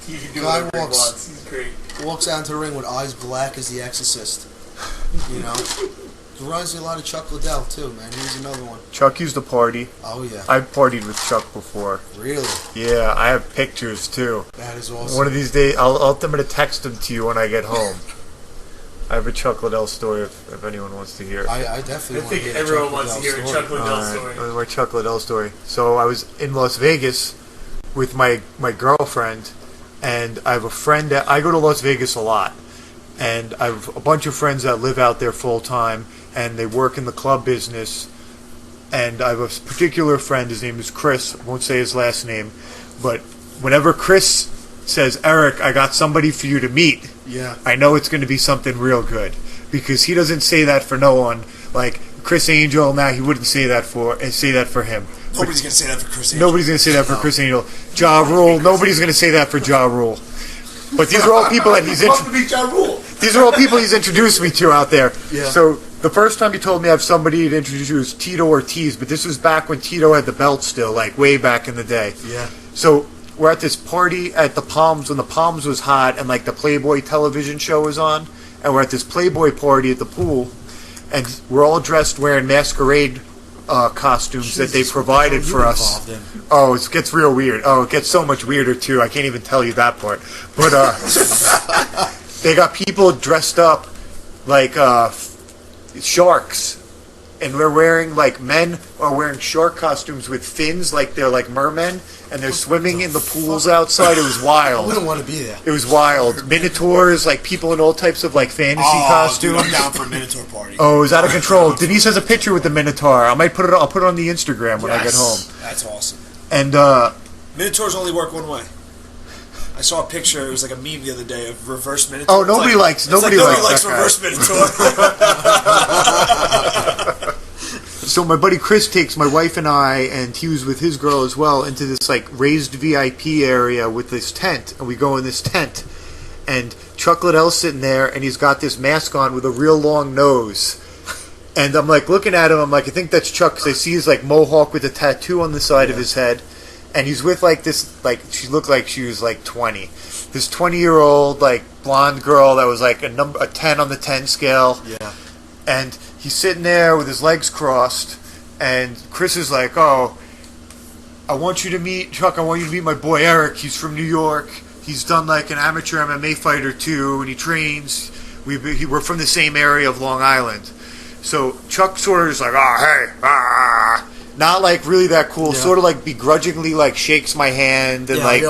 He can do Guy whatever he walks- wants. He's great. Walks out into the ring with eyes black as The Exorcist. You know? reminds me a lot of Chuck Liddell too, man. He was another one. Chuck used to party. Oh yeah. I've partied with Chuck before. Really? Yeah, I have pictures too. That is awesome. One of these days, I'm going to text them to you when I get home. I have a Chuck Liddell story if anyone wants to hear. I definitely. I think everyone wants to hear a Chuck Liddell story. My Chuck Liddell story. So I was in Las Vegas with my girlfriend, and I have a friend that I go to Las Vegas a lot, and I have a bunch of friends that live out there full time, and they work in the club business. And I have a particular friend. His name is Chris. I won't say his last name, but whenever Chris says, "Eric, I got somebody for you to meet," yeah, I know it's going to be something real good, because he doesn't say that for no one. Like Chris Angel, now he wouldn't say that for him. Nobody's going to say that for Chris Angel. Nobody's going to say that for Chris Angel. Ja Rule, nobody's going to say that for Ja Rule. But these are all people that he's these are all people he's introduced me to out there. Yeah. So the first time he told me I have somebody to introduce, Tito Ortiz, but this was back when Tito had the belt still, like way back in the day. Yeah. So we're at this party at the Palms when the Palms was hot and like the Playboy television show was on, and we're at this Playboy party at the pool, and we're all dressed wearing masquerade costumes that they provided for us. Oh, it gets real weird. Oh, it gets so much weirder too. I can't even tell you that part. But they got people dressed up like sharks. And we're wearing, like, men are wearing shark costumes with fins, like they're like mermen, and they're swimming in the pools outside. It was wild. I wouldn't want to be there. It was wild. Minotaurs, like people in all types of like fantasy costumes. Dude, I'm down for a Minotaur party. Oh, it was out of control. Denise has a picture with the Minotaur. I'll put it on the Instagram when I get home. That's awesome. And Minotaurs only work one way. I saw a picture. It was like a meme the other day of reverse Minotaur. Oh, nobody likes reverse Minotaur. So my buddy Chris takes my wife and I, and he was with his girl as well, into this like raised VIP area with this tent, and we go in this tent, and Chuck Liddell's sitting there, and he's got this mask on with a real long nose, and I'm like looking at him, I'm like, I think that's Chuck, because I see his like mohawk with a tattoo on the side of his head, and he's with like this, like she looked like she was like 20, this 20-year-old like blonde girl that was like a 10 on the 10 scale, Yeah. and he's sitting there with his legs crossed, and Chris is like, "Oh, I want you to meet Chuck. I want you to meet my boy Eric. He's from New York. He's done like an amateur MMA fighter too, and he trains. We're from the same area of Long Island." So Chuck sort of just like, "Oh, hey, not like really that cool. Yeah. Sort of like begrudgingly like shakes my hand and like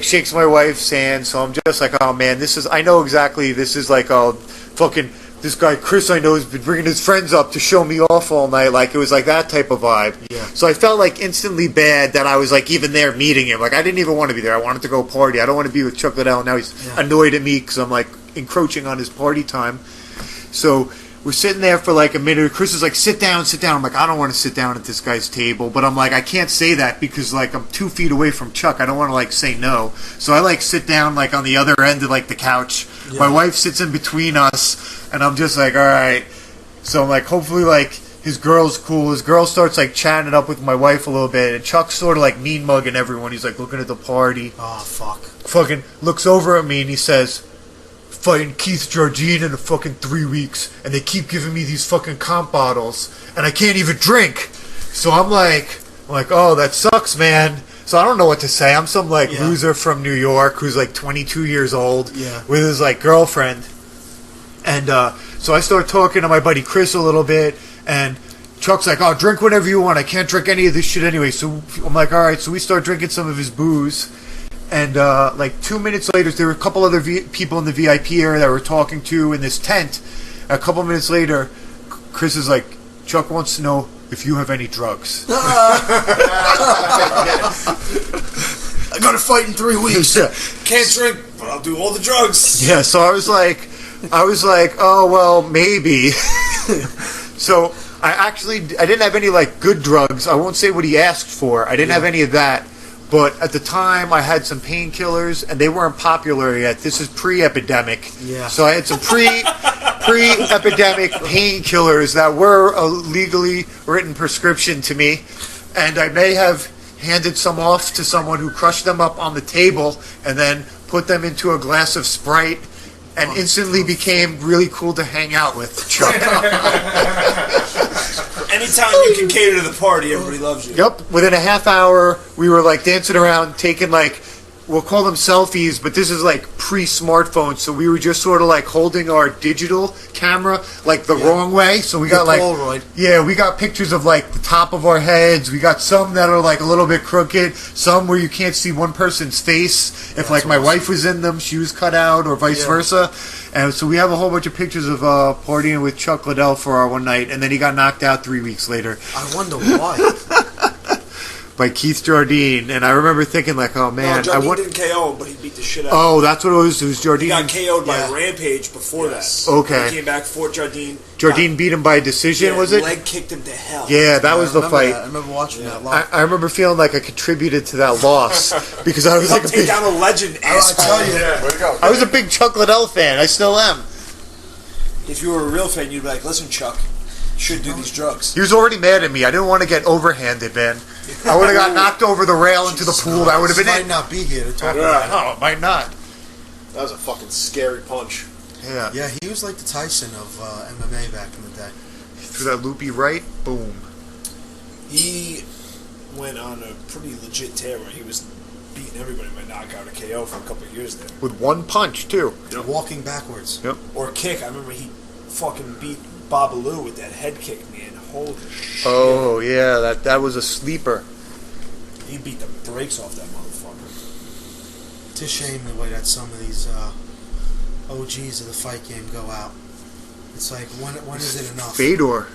shakes my wife's hand." So I'm just like, "Oh man, I know exactly. This is like a fucking." This guy Chris I know has been bringing his friends up to show me off all night. Like it was like that type of vibe. Yeah. So I felt like instantly bad that I was like even there meeting him. Like I didn't even want to be there. I wanted to go party. I don't want to be with Chuck Liddell. Now he's annoyed at me because I'm like encroaching on his party time. So we're sitting there for like a minute. Chris is like, sit down. I'm like, I don't want to sit down at this guy's table. But I'm like, I can't say that because like I'm 2 feet away from Chuck. I don't want to like say no. So I like sit down like on the other end of like the couch. Yeah. My wife sits in between us. And I'm just like, all right. So I'm like, hopefully like his girl's cool. His girl starts like chatting it up with my wife a little bit. And Chuck's sort of like mean mugging everyone. He's like looking at the party. Oh, fuck. Fucking looks over at me and he says, fighting Keith Jardine in fucking 3 weeks, and they keep giving me these fucking comp bottles, and I can't even drink. So I'm like, oh, that sucks, man. So I don't know what to say. I'm some like loser from New York who's like 22 years old with his like girlfriend, and so I start talking to my buddy Chris a little bit, and Chuck's like, oh, drink whatever you want. I can't drink any of this shit anyway. So I'm like, all right. So we start drinking some of his booze. And like 2 minutes later, there were a couple other people in the VIP area that we're talking to in this tent. A couple minutes later, Chris is like, Chuck wants to know if you have any drugs. I got to fight in 3 weeks. Can't drink, but I'll do all the drugs. Yeah, so I was like, oh, well, maybe. So I didn't have any like good drugs. I won't say what he asked for. I didn't have any of that. But at the time, I had some painkillers, and they weren't popular yet. This is pre-epidemic. Yeah. So I had some pre-epidemic painkillers that were a legally written prescription to me. And I may have handed some off to someone who crushed them up on the table and then put them into a glass of Sprite, and instantly became really cool to hang out with. Chuck. Anytime you can cater to the party, everybody loves you. Yep. Within a half hour, we were like dancing around, taking like, we'll call them selfies, but this is like pre-smartphone, so we were just sort of like holding our digital camera like the wrong way. So we got like, Polaroid. yeah, we got pictures of like the top of our heads. We got some that are like a little bit crooked, some where you can't see one person's face. If like my wife was in them, she was cut out, or vice versa. And so we have a whole bunch of pictures of partying with Chuck Liddell for our one night, and then he got knocked out 3 weeks later. I wonder why. By Keith Jardine, and I remember thinking like, oh man, No, Jardine didn't KO him, but he beat the shit out of him. Oh, that's what it was. It was Jardine. He got KO'd by Rampage before that. Okay. He came back for Jardine. Jardine beat him by decision, was it? Leg kicked him to hell. Yeah, that was the fight. I remember watching that live. I remember feeling like I contributed to that loss because I was like a Take big, down a legend, I asshole. tell you, Way to go. I was a big Chuck Liddell fan. I still am. If you were a real fan, you'd be like, listen, Chuck, you should do these drugs. He was already mad at me. I didn't want to get overhanded, man. I would have got knocked over the rail into the pool. That would have been might it. not be here to talk about it. No, it might not. That was a fucking scary punch. Yeah. Yeah, he was like the Tyson of MMA back in the day. Through that loopy right, boom. He went on a pretty legit tear where he was beating everybody by knockout or KO for a couple of years there. With one punch, too. Walking backwards. Yep. Or kick. I remember he fucking beat Babalu with that head kick, man. Holy shit. Oh, yeah, that was a sleeper. He beat the brakes off that motherfucker. It's a shame the way that some of these OGs of the fight game go out. It's like, when is it enough? Fedor.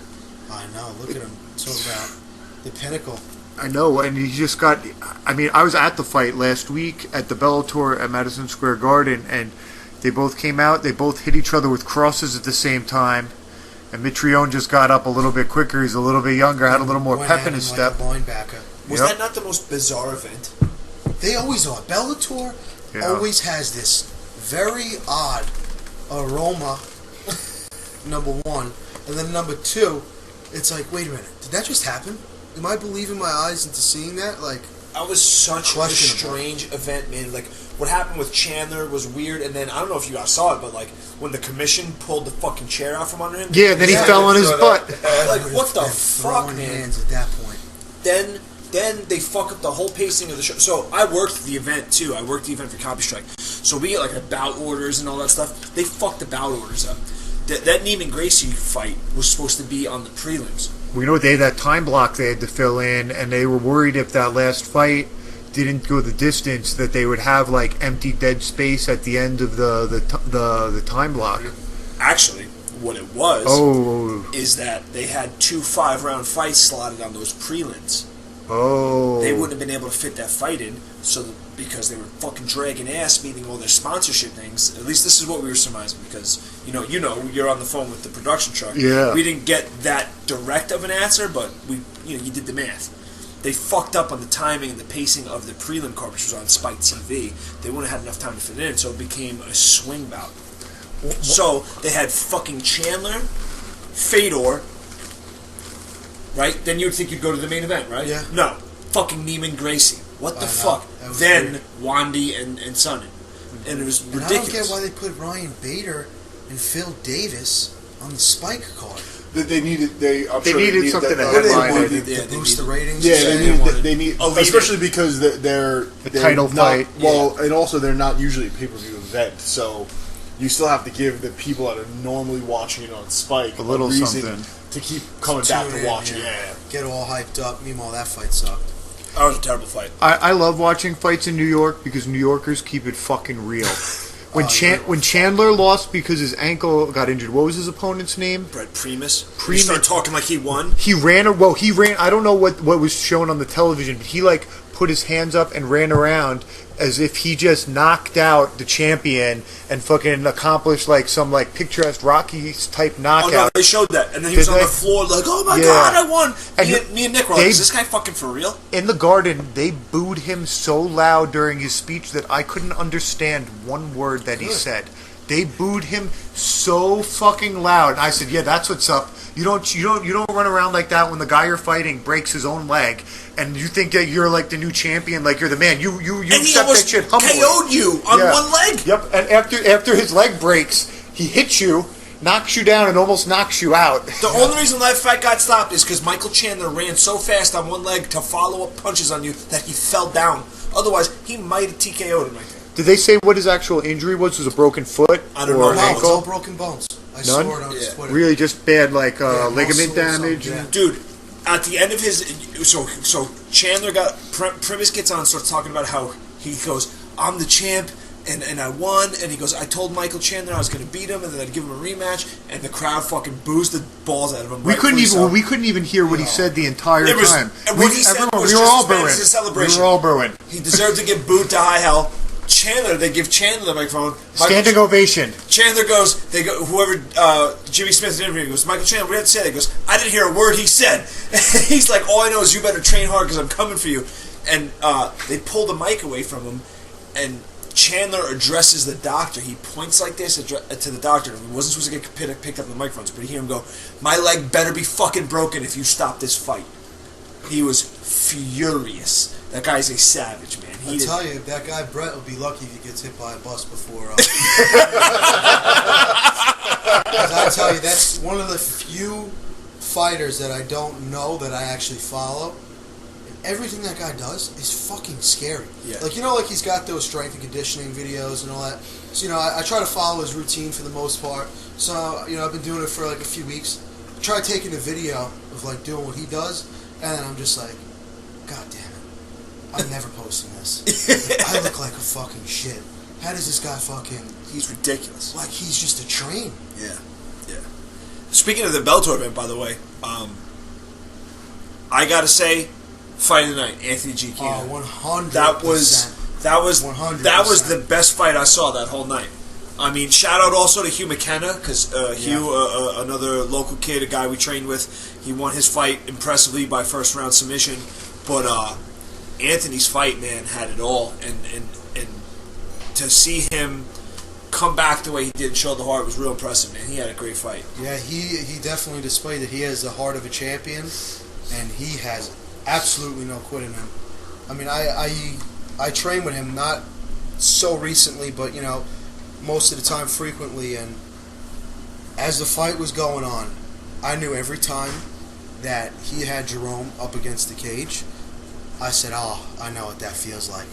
I know, look at him. Talk about the pinnacle. I know, and he just got. I mean, I was at the fight last week at the Bellator at Madison Square Garden, and they both came out. They both hit each other with crosses at the same time. And Mitrione just got up a little bit quicker. He's a little bit younger, had a little more Went pep at in his him step. like a linebacker. Was Yep. that not the most bizarre event? They always are. Bellator always has this very odd aroma, number one. And then number two, it's like, wait a minute, did that just happen? Am I believing my eyes into seeing that? Like, That was such a Questionable. strange event, man. Like, what happened with Chandler was weird, and then, I don't know if you guys saw it, but, like, when the commission pulled the fucking chair out from under him. Yeah, and then he fell on his butt. Like, what the they're fuck, throwing man? hands at that point. Then they fuck up the whole pacing of the show. So I worked the event too. I worked the event for Copy Strike. So we get like bout orders and all that stuff. They fucked the bout orders up. That Neiman Gracie fight was supposed to be on the prelims. We know they had that time block they had to fill in, and they were worried if that last fight didn't go the distance that they would have like empty dead space at the end of the time block. Actually, what it was Oh, is that they had 2 5-round fights slotted on those prelims. oh. They wouldn't have been able to fit that fight in, because they were fucking dragging ass, meeting all their sponsorship things. At least this is what we were surmising, because you're on the phone with the production truck. Yeah. We didn't get that direct of an answer, but you did the math. They fucked up on the timing and the pacing of the prelim card, which was on Spike TV. They wouldn't have had enough time to fit it in, so it became a swing bout. So they had fucking Chandler, Fedor, right? Then you'd think you'd go to the main event, right? Yeah. No. Fucking Neiman Gracie. What the I know. fuck? That was Then weird. Wandy and Sonnen. And it was And I ridiculous. don't get why they put Ryan Bader and Phil Davis on the Spike card. They needed. I'm They sure needed something that, to What do they headline want? it. To boost the ratings? Yeah, Say they wanted- need. They need, Oh, they especially because they're title not, fight. Well, and also they're not usually a pay-per-view event, so you still have to give the people that are normally watching it on Spike A little reason something. to keep coming back Tune to in, watch it. Yeah. Get all hyped up. Meanwhile, that fight sucked. That was a terrible fight. I love watching fights in New York because New Yorkers keep it fucking real. When when Chandler lost because his ankle got injured, what was his opponent's name? Brett Primus. Primus. He started talking like he won. He ran. I don't know what was shown on the television, but he like put his hands up and ran around as if he just knocked out the champion and fucking accomplished like some like picturesque Rocky type Oh knockout. no, they showed that, and then he Did was on they? the floor like, "Oh my Yeah. god, I won!" And Me and Nick were like, they- "Is this guy fucking for real?" In the Garden, they booed him so loud during his speech that I couldn't understand one word that he said. They booed him so fucking loud. And I said, "Yeah, that's what's up. You don't run around like that when the guy you're fighting breaks his own leg and you think that you're like the new champion, like you're the man. You and he accept almost that shit humbly. KO'd you on Yeah. one leg. Yep. And after his leg breaks, he hits you, knocks you down, and almost knocks you out. The only reason that fight got stopped is because Michael Chandler ran so fast on one leg to follow up punches on you that he fell down. Otherwise, he might have TKO'd him right there. Did they say what his actual injury was? Was a broken foot? I don't or know. No, it's all ankle? broken bones. I None? saw it on his Yeah. Twitter. Really, just bad like ligament muscle or damage. something, yeah. Dude, at the end of his... So Chandler got... Primus gets on and starts talking about how he goes, I'm the champ, and I won, and he goes, I told Michael Chandler I was going to beat him, and then I'd give him a rematch, and the crowd fucking boos the balls out of him. We right couldn't before he even saw- we couldn't even hear what he said the entire It was- time. what he said was we were just all as bad booing. as a celebration. We were all booing. He deserved to get booed to high hell. Chandler, they give Chandler the microphone. Standing ovation. Chandler goes, whoever, Jimmy Smith's interview goes, Michael Chandler, what did you have to say? He goes, I didn't hear a word he said. He's like, all I know is you better train hard because I'm coming for you. And they pull the mic away from him, and Chandler addresses the doctor. He points like this to the doctor. He wasn't supposed to get picked up in the microphones, but you hear him go, my leg better be fucking broken if you stop this fight. He was furious. That guy's a savage, man. I tell you, that guy Brett will be lucky if he gets hit by a bus before. 'Cause I tell you, that's one of the few fighters that I don't know that I actually follow. And everything that guy does is fucking scary. Yeah. Like, like he's got those strength and conditioning videos and all that. So, I try to follow his routine for the most part. So, I've been doing it for like a few weeks. I try taking a video of like doing what he does, and then I'm just like, God damn it. I'm never posting this. I look like a fucking shit. How does this guy fucking... He's ridiculous. Like, he's just a train. Yeah. Speaking of the Bellator event, by the way, I gotta say, fight of the night, Anthony G. Keenan. 100%. That was 100%. the best fight I saw that whole night. I mean, shout out also to Hugh McKenna, because Hugh, another local kid, a guy we trained with, he won his fight impressively by first round submission. But Anthony's fight, man, had it all, and to see him come back the way he did and show the heart was real impressive, man. He had a great fight. Yeah, he definitely displayed that he has the heart of a champion, and he has absolutely no quit in him. I mean, I train with him not so recently, but most of the time frequently, and as the fight was going on, I knew every time that he had Jerome up against the cage, I said, I know what that feels like.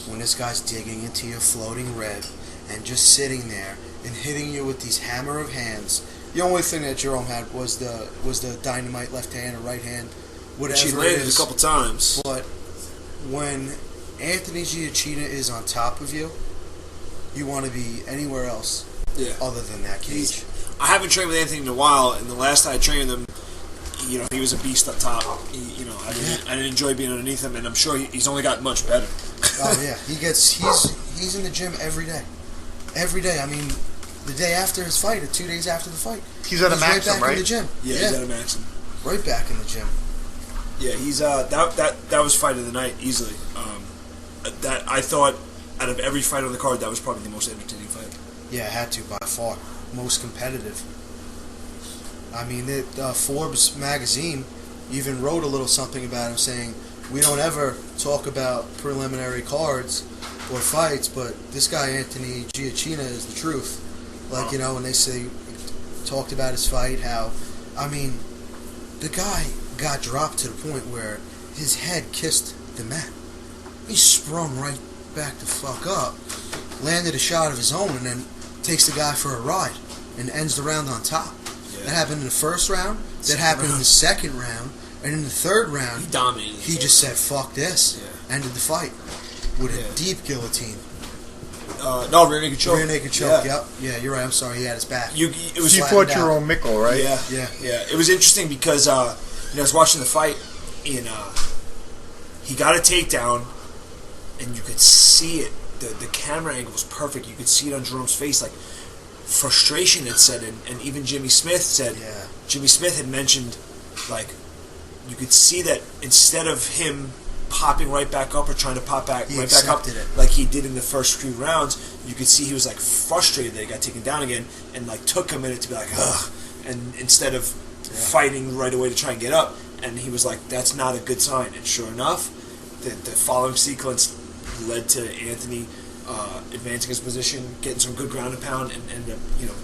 When this guy's digging into your floating rib and just sitting there and hitting you with these hammer of hands. The only thing that Jerome had was the dynamite left hand or right hand, whatever She it landed is. a couple times. But when Anthony Giacchino is on top of you, you want to be anywhere else other than that cage. I haven't trained with Anthony in a while, and the last time I trained with him, he was a beast up top. I didn't enjoy being underneath him, and I'm sure he's only gotten much better. Oh yeah, he's in the gym every day. Every day. I mean, the day after his fight, or 2 days after the fight, He's at a maximum, right back right? in the gym. Yeah, he's at a maximum. Right back in the gym. Yeah, he's that was fight of the night easily. That I thought out of every fight on the card, that was probably the most entertaining fight. Yeah, it had to by far. Most competitive. I mean, Forbes magazine even wrote a little something about him saying, we don't ever talk about preliminary cards or fights, but this guy Anthony Giacchino is the truth. Like, when they talked about his fight, how, I mean, the guy got dropped to the point where his head kissed the mat. He sprung right back the fuck up, landed a shot of his own, and then takes the guy for a ride and ends the round on top. Yeah. That happened in the first round. That happened in the second round. And in the third round, he dominated. He just said, fuck this. Yeah. Ended the fight with a deep guillotine. No, rear naked choke. Rear naked choke, yep. Yeah, you're right. I'm sorry. He had his back. You fought Jerome Mickle, right? Yeah. It was interesting because I was watching the fight, and he got a takedown, and you could see it. The camera angle was perfect. You could see it on Jerome's face, like frustration had set in, and even Jimmy Smith said. Yeah. Jimmy Smith had mentioned, like, you could see that instead of him popping right back up or trying to pop back right back up like he did in the first few rounds, you could see he was like frustrated that he got taken down again, and like took a minute to be like, ugh, and instead of fighting right away to try and get up, and he was like, "That's not a good sign." And sure enough, the following sequence led to Anthony advancing his position, getting some good ground and pound, and ended up,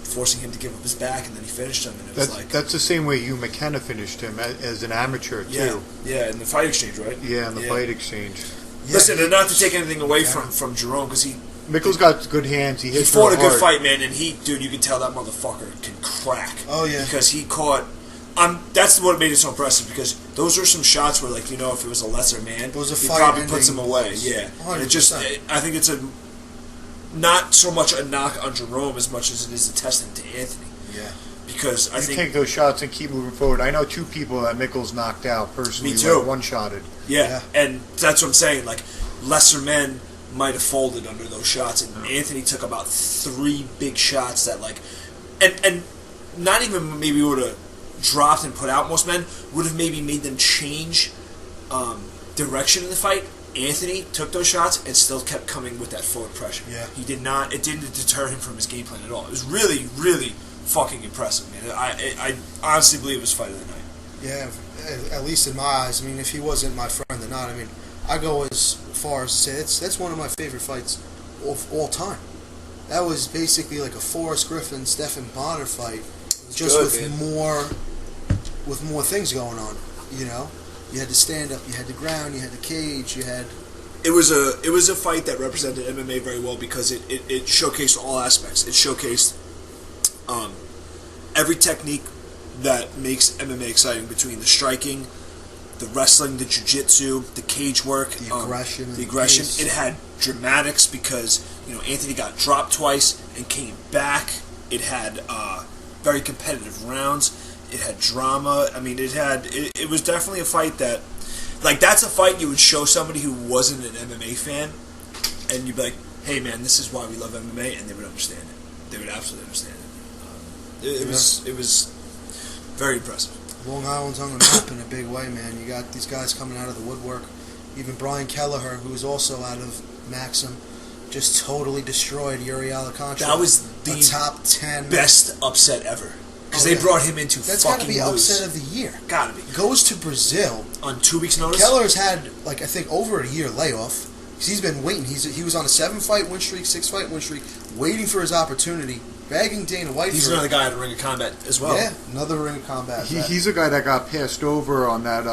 forcing him to give up his back, and then he finished him. And it was that's the same way Hugh McKenna finished him as an amateur too. Yeah, in the fight exchange, right? Yeah, in the fight exchange. Yeah. Listen, and not to take anything away from Jerome, because Mickle's got good hands. He fought a good fight, man, and dude, you can tell that motherfucker can crack. Oh yeah, because he caught. That's what made it so impressive, because those are some shots where, if it was a lesser man, he probably puts him away. Yeah, and I think it's not so much a knock on Jerome as much as it is a testament to Anthony. Yeah, because I think take those shots and keep moving forward. I know 2 people that Mickle's knocked out personally. Me too. One-shotted. Yeah, and that's what I'm saying. Lesser men might have folded under those shots, and Anthony took about 3 big shots that and not even maybe would have dropped and put out most men, would have maybe made them change direction in the fight. Anthony took those shots and still kept coming with that forward pressure. Yeah. He did not. It didn't deter him from his game plan at all. It was really, really fucking impressive, man. I honestly believe it was fight of the night. Yeah, at least in my eyes. I mean, if he wasn't my friend or not, I go as far as to say that's one of my favorite fights of all time. That was basically like a Forrest Griffin, Stephen Bonner fight, just with more things going on. You had to stand up, you had the ground, you had the cage, you had. It was a fight that represented MMA very well, because it showcased all aspects. It showcased every technique that makes MMA exciting, between the striking, the wrestling, the jiu-jitsu, the cage work, the aggression. It had dramatics, because Anthony got dropped twice and came back. It had very competitive rounds. It had drama. It was definitely a fight that, that's a fight you would show somebody who wasn't an MMA fan, and you'd be like, "Hey, man, this is why we love MMA," and they would understand it. They would absolutely understand it. It was very impressive. Long Island's on the map in a big way, man. You got these guys coming out of the woodwork. Even Brian Kelleher, who was also out of Maxim, just totally destroyed Yuri Alcantara. That was the top 10 best upset ever. Because they brought him into That's fucking gotta be lose. upset of the year. Gotta be. Goes to Brazil on 2 weeks' notice. Keller's had I think over a year layoff. He's been waiting. He was on a 7-fight win streak, 6-fight win streak, waiting for his opportunity, begging Dana White. He's another guy at a Ring of Combat as well. Yeah, another Ring of Combat. He's a guy that got passed over on that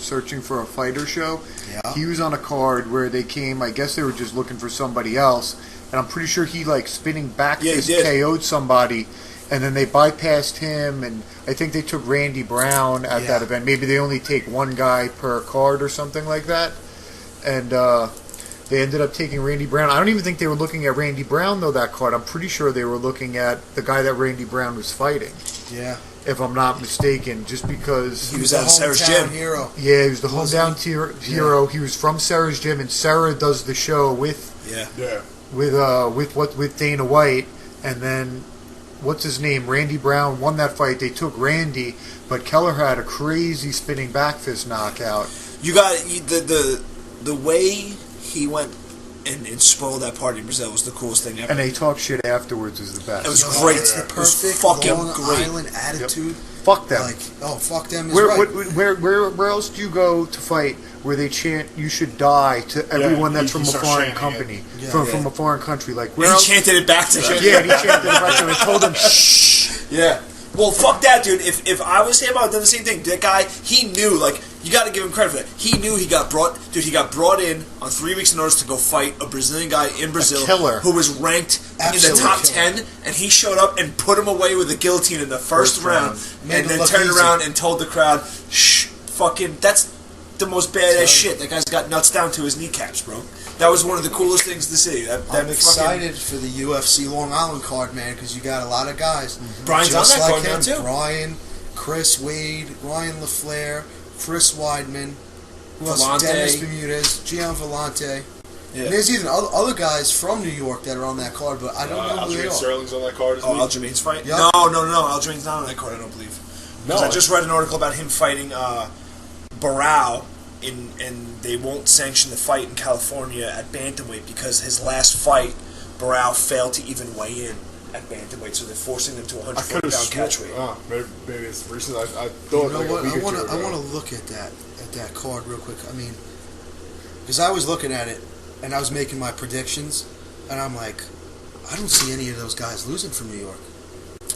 Searching for a Fighter show. Yeah. He was on a card where they came. I guess they were just looking for somebody else, and I'm pretty sure he spinning back fist KO'd somebody. And then they bypassed him, and I think they took Randy Brown at that event. Maybe they only take 1 guy per card or something like that. And they ended up taking Randy Brown. I don't even think they were looking at Randy Brown, though, that card. I'm pretty sure they were looking at the guy that Randy Brown was fighting. Yeah. If I'm not mistaken, just because... He was at Sarah's gym. Hero. Yeah, he was the hometown hero. He was from Sarah's gym, and Sarah does the show with Dana White, and then... What's his name? Randy Brown won that fight. They took Randy, but Keller had a crazy spinning back fist knockout. You got the way he went and spoiled that party in Brazil was the coolest thing ever. And they talk shit afterwards is the best. It was great. It's the perfect Long Island attitude. Fuck them. Fuck them is where else do you go to fight where they chant "You should die" to everyone that's from a foreign company, from a foreign country? Where else? He chanted it back to him. Yeah, he chanted it back to him and told him, "Shh." Yeah. Well, fuck that, dude. If I was him, I would do the same thing. That guy, he knew, you got to give him credit for that. He knew he got brought in on 3 weeks' notice to go fight a Brazilian guy in Brazil who was ranked in the top 10, and he showed up and put him away with a guillotine in the first round, and then turned around and told the crowd, "Shh, fucking, that's the most badass shit. That guy's got nuts down to his kneecaps, bro." That was one of the coolest things to see. I'm excited for the UFC Long Island card, man, because you got a lot of guys. Mm-hmm. Brian's on that card now, too. Brian, Chris Wade, Ryan LaFleur, Chris Weidman, Vellante. Dennis Bermudez, Gian Vellante. Yeah. And there's even other guys from New York that are on that card, but I don't know who they are. Sterling's on that card as well. Aljamain's fight? Yep. No. Aljamain's not on that card, I don't believe. Because I just read an article about him fighting Borough, and they won't sanction the fight in California at bantamweight because his last fight, Borough failed to even weigh in. at bantamweight, so they're forcing them to a I could 140 have pound catch weight. Maybe it's recent. I You thought know like what? a week or two I ago. want to look at that card real quick. I mean, because I was looking at it and I was making my predictions, and I'm like, I don't see any of those guys losing from New York.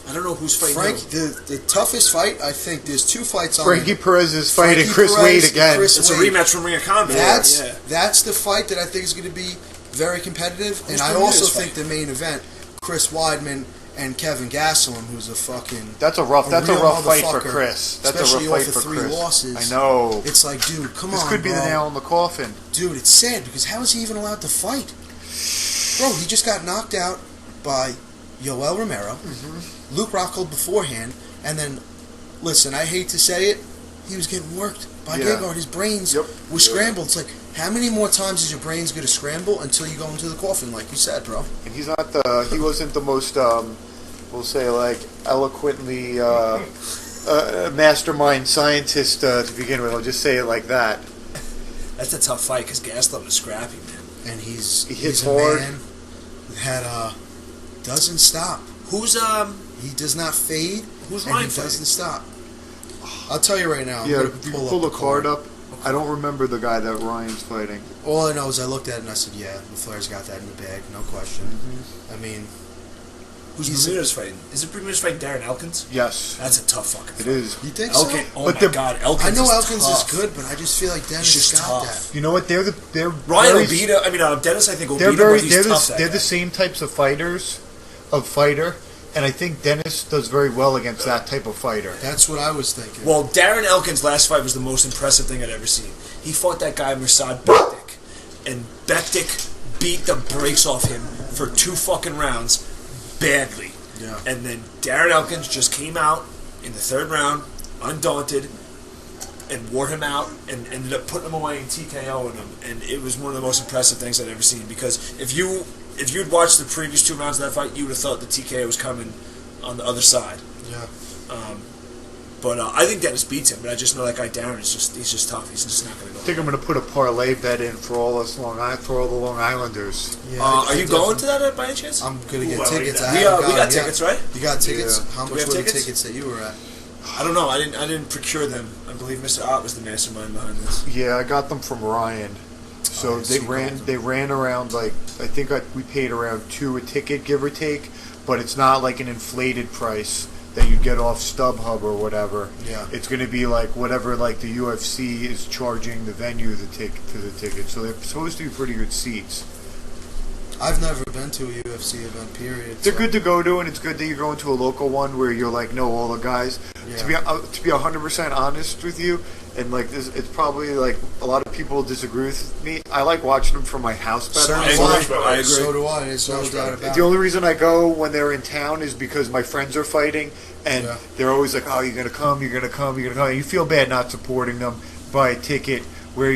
I don't know who's fighting Frank, who. the toughest fight, I think there's 2 fights on Frankie it. Perez is fighting Frankie Chris Perez Wade and again. Chris It's a Wade. rematch from Ring of Combat. Yeah. That's the fight that I think is going to be very competitive. Who's And I gonna win also this think fight? the main event, Chris Weidman and Kevin Gastelum, who's a fucking That's a rough real fight for motherfucker, Chris. That's a especially rough fight off for of 3 Chris. losses. I know. It's like, dude, come This on, could be bro. the nail in the coffin. Dude, it's sad because how is he even allowed to fight? Bro, he just got knocked out by Yoel Romero, Luke Rockhold beforehand, and then, listen, I hate to say it, he was getting worked by Yeah. Gegard. His brains Yep. were scrambled. It's like, how many more times is your brains going to scramble until you go into the coffin, like you said, bro? And he wasn't the most, we'll say, like, eloquently mastermind scientist to begin with. I'll just say it like that. That's a tough fight because Gastelum is scrappy, man. And He he's hits a hard. man that doesn't stop. Who's He does not fade, Who's and Ryan he fighting? doesn't stop. I'll tell you right now. I'm Yeah, gonna if you pull the card up. I don't remember the guy that Ryan's fighting. All I know is I looked at it and I said, yeah, the Flair's got that in the bag, no question. I mean, Who's He's- Bermudez fighting? Is it Bermudez fighting Darren Elkins? Yes, That's a tough fucking it fight. is. you think Elkins, so? oh But my the- god, Elkins I know is Elkins tough. is good, but I just feel like Dennis He's just got tough. that. You know what? They're Ryan very- Obita, I mean, Dennis, I think Obita, They're very. but he's tough, that They're guy. the same types of fighters, and I think Dennis does very well against that type of fighter. That's what I was thinking. Well, Darren Elkins' last fight was the most impressive thing I'd ever seen. He fought that guy, Mirsad Bektik, and Bektik beat the brakes off him for 2 fucking rounds badly. Yeah. And then Darren Elkins just came out in the 3rd round, undaunted, and wore him out and ended up putting him away and TKOing him. And it was one of the most impressive things I'd ever seen, because if you'd watched the previous 2 rounds of that fight, you would have thought the TKO was coming on the other side. Yeah. But I think Dennis beats him, but I just know that guy Darren he's just tough. He's just not going to I go. think I'm going to put a parlay bet in for all us for all the Long Islanders. Yeah, Are you going to that by any chance? I'm gonna Ooh, get I like tickets. that. I We haven't got gone yet. tickets, right? You got tickets? Yeah. How Do we much have were the tickets? tickets that you were at? I don't know. I didn't procure them. I believe Mr. Ott was the mastermind behind this. Yeah, I got them from Ryan. So Oh, they so you ran. got them. They ran around like I think we paid around $2 a ticket, give or take. But it's not like an inflated price that you get off StubHub or whatever. Yeah. It's going to be like whatever like the UFC is charging the venue the ticket. So they're supposed to be pretty good seats. I've never been to a UFC event. Period. They're so- good to go to, and it's good that you're going to a local one where you're like know all the guys. Yeah. To be 100% honest with you, and like this, it's probably like a lot of people disagree with me. I like watching them from my house better. I So agree. much better. I agree. So do I. There's no much doubt better. about The it. only reason I go when they're in town is because my friends are fighting, and Yeah. they're always like, "Oh, you're gonna come, you're gonna come, you're gonna come." And you feel bad not supporting them. Buy a ticket, wear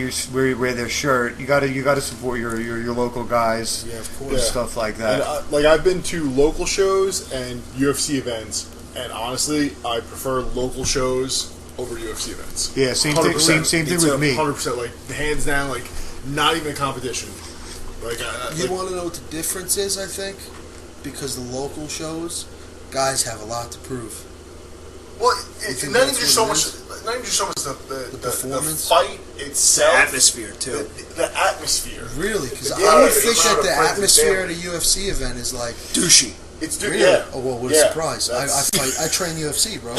their shirt. You gotta support your local guys Yeah, of and course. stuff like And that. like I've been to local shows and UFC events, and honestly, I prefer local shows over UFC events. Yeah, same thing. 100%. Same thing Me with me. 100%, like hands down, like not even a competition. Like, You want to know what the difference is? I think because the local shows, guys have a lot to prove. well, think not even that's just so what much. it is? Not even just so much the performance? fight The itself, atmosphere too. the atmosphere. Really? Because Yeah, I would it's think not that a the friends and atmosphere at a family. UFC event is like Douchey. It's really. yeah. Oh well, what a Yeah, surprise! I that's- I train UFC, bro.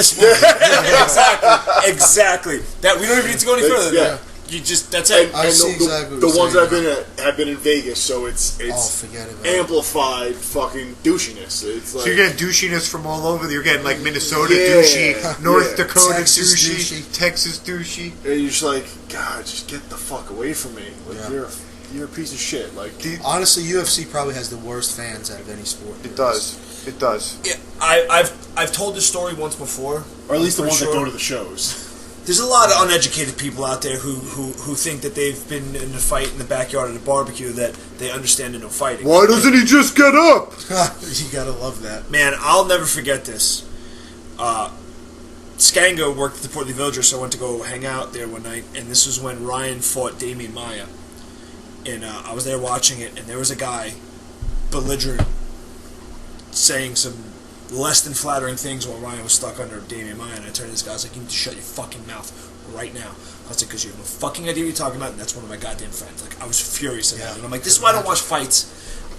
Exactly. That we don't even need to go any That's- further. yeah. You just that's it. I see exactly what the you're ones that I've saying. been at have been in Vegas, so it's Oh, forget about it. amplified fucking douchiness. It's like So you're getting douchiness from all over. You're getting like Minnesota Yeah, douchey, North yeah. Dakota Texas douchey, douchey. Texas douchey. and you're just like, God, just get the fuck away from me. Like Yeah. you're a piece of shit. Like Honestly, UFC probably has the worst fans out of any sport. It does. It does. Yeah, I've told this story once before, or at least the For ones sure. that go to the shows. There's a lot of uneducated people out there who think that they've been in a fight in the backyard at a barbecue that they understand in no fighting. Why doesn't he just get up? You gotta love that. Man, I'll never forget this. Skango worked at the Portland Villager, so I went to go hang out there one night, and this was when Ryan fought Damian Maia. And I was there watching it, and there was a guy, belligerent, saying some less than flattering things while Ryan was stuck under Damian Maya, and I turned to this guy, I was like, you need to shut your fucking mouth right now. I was like, because you have no fucking idea what you're talking about, and that's one of my goddamn friends. Like, I was furious at that. And I'm like, this is why I don't watch fights.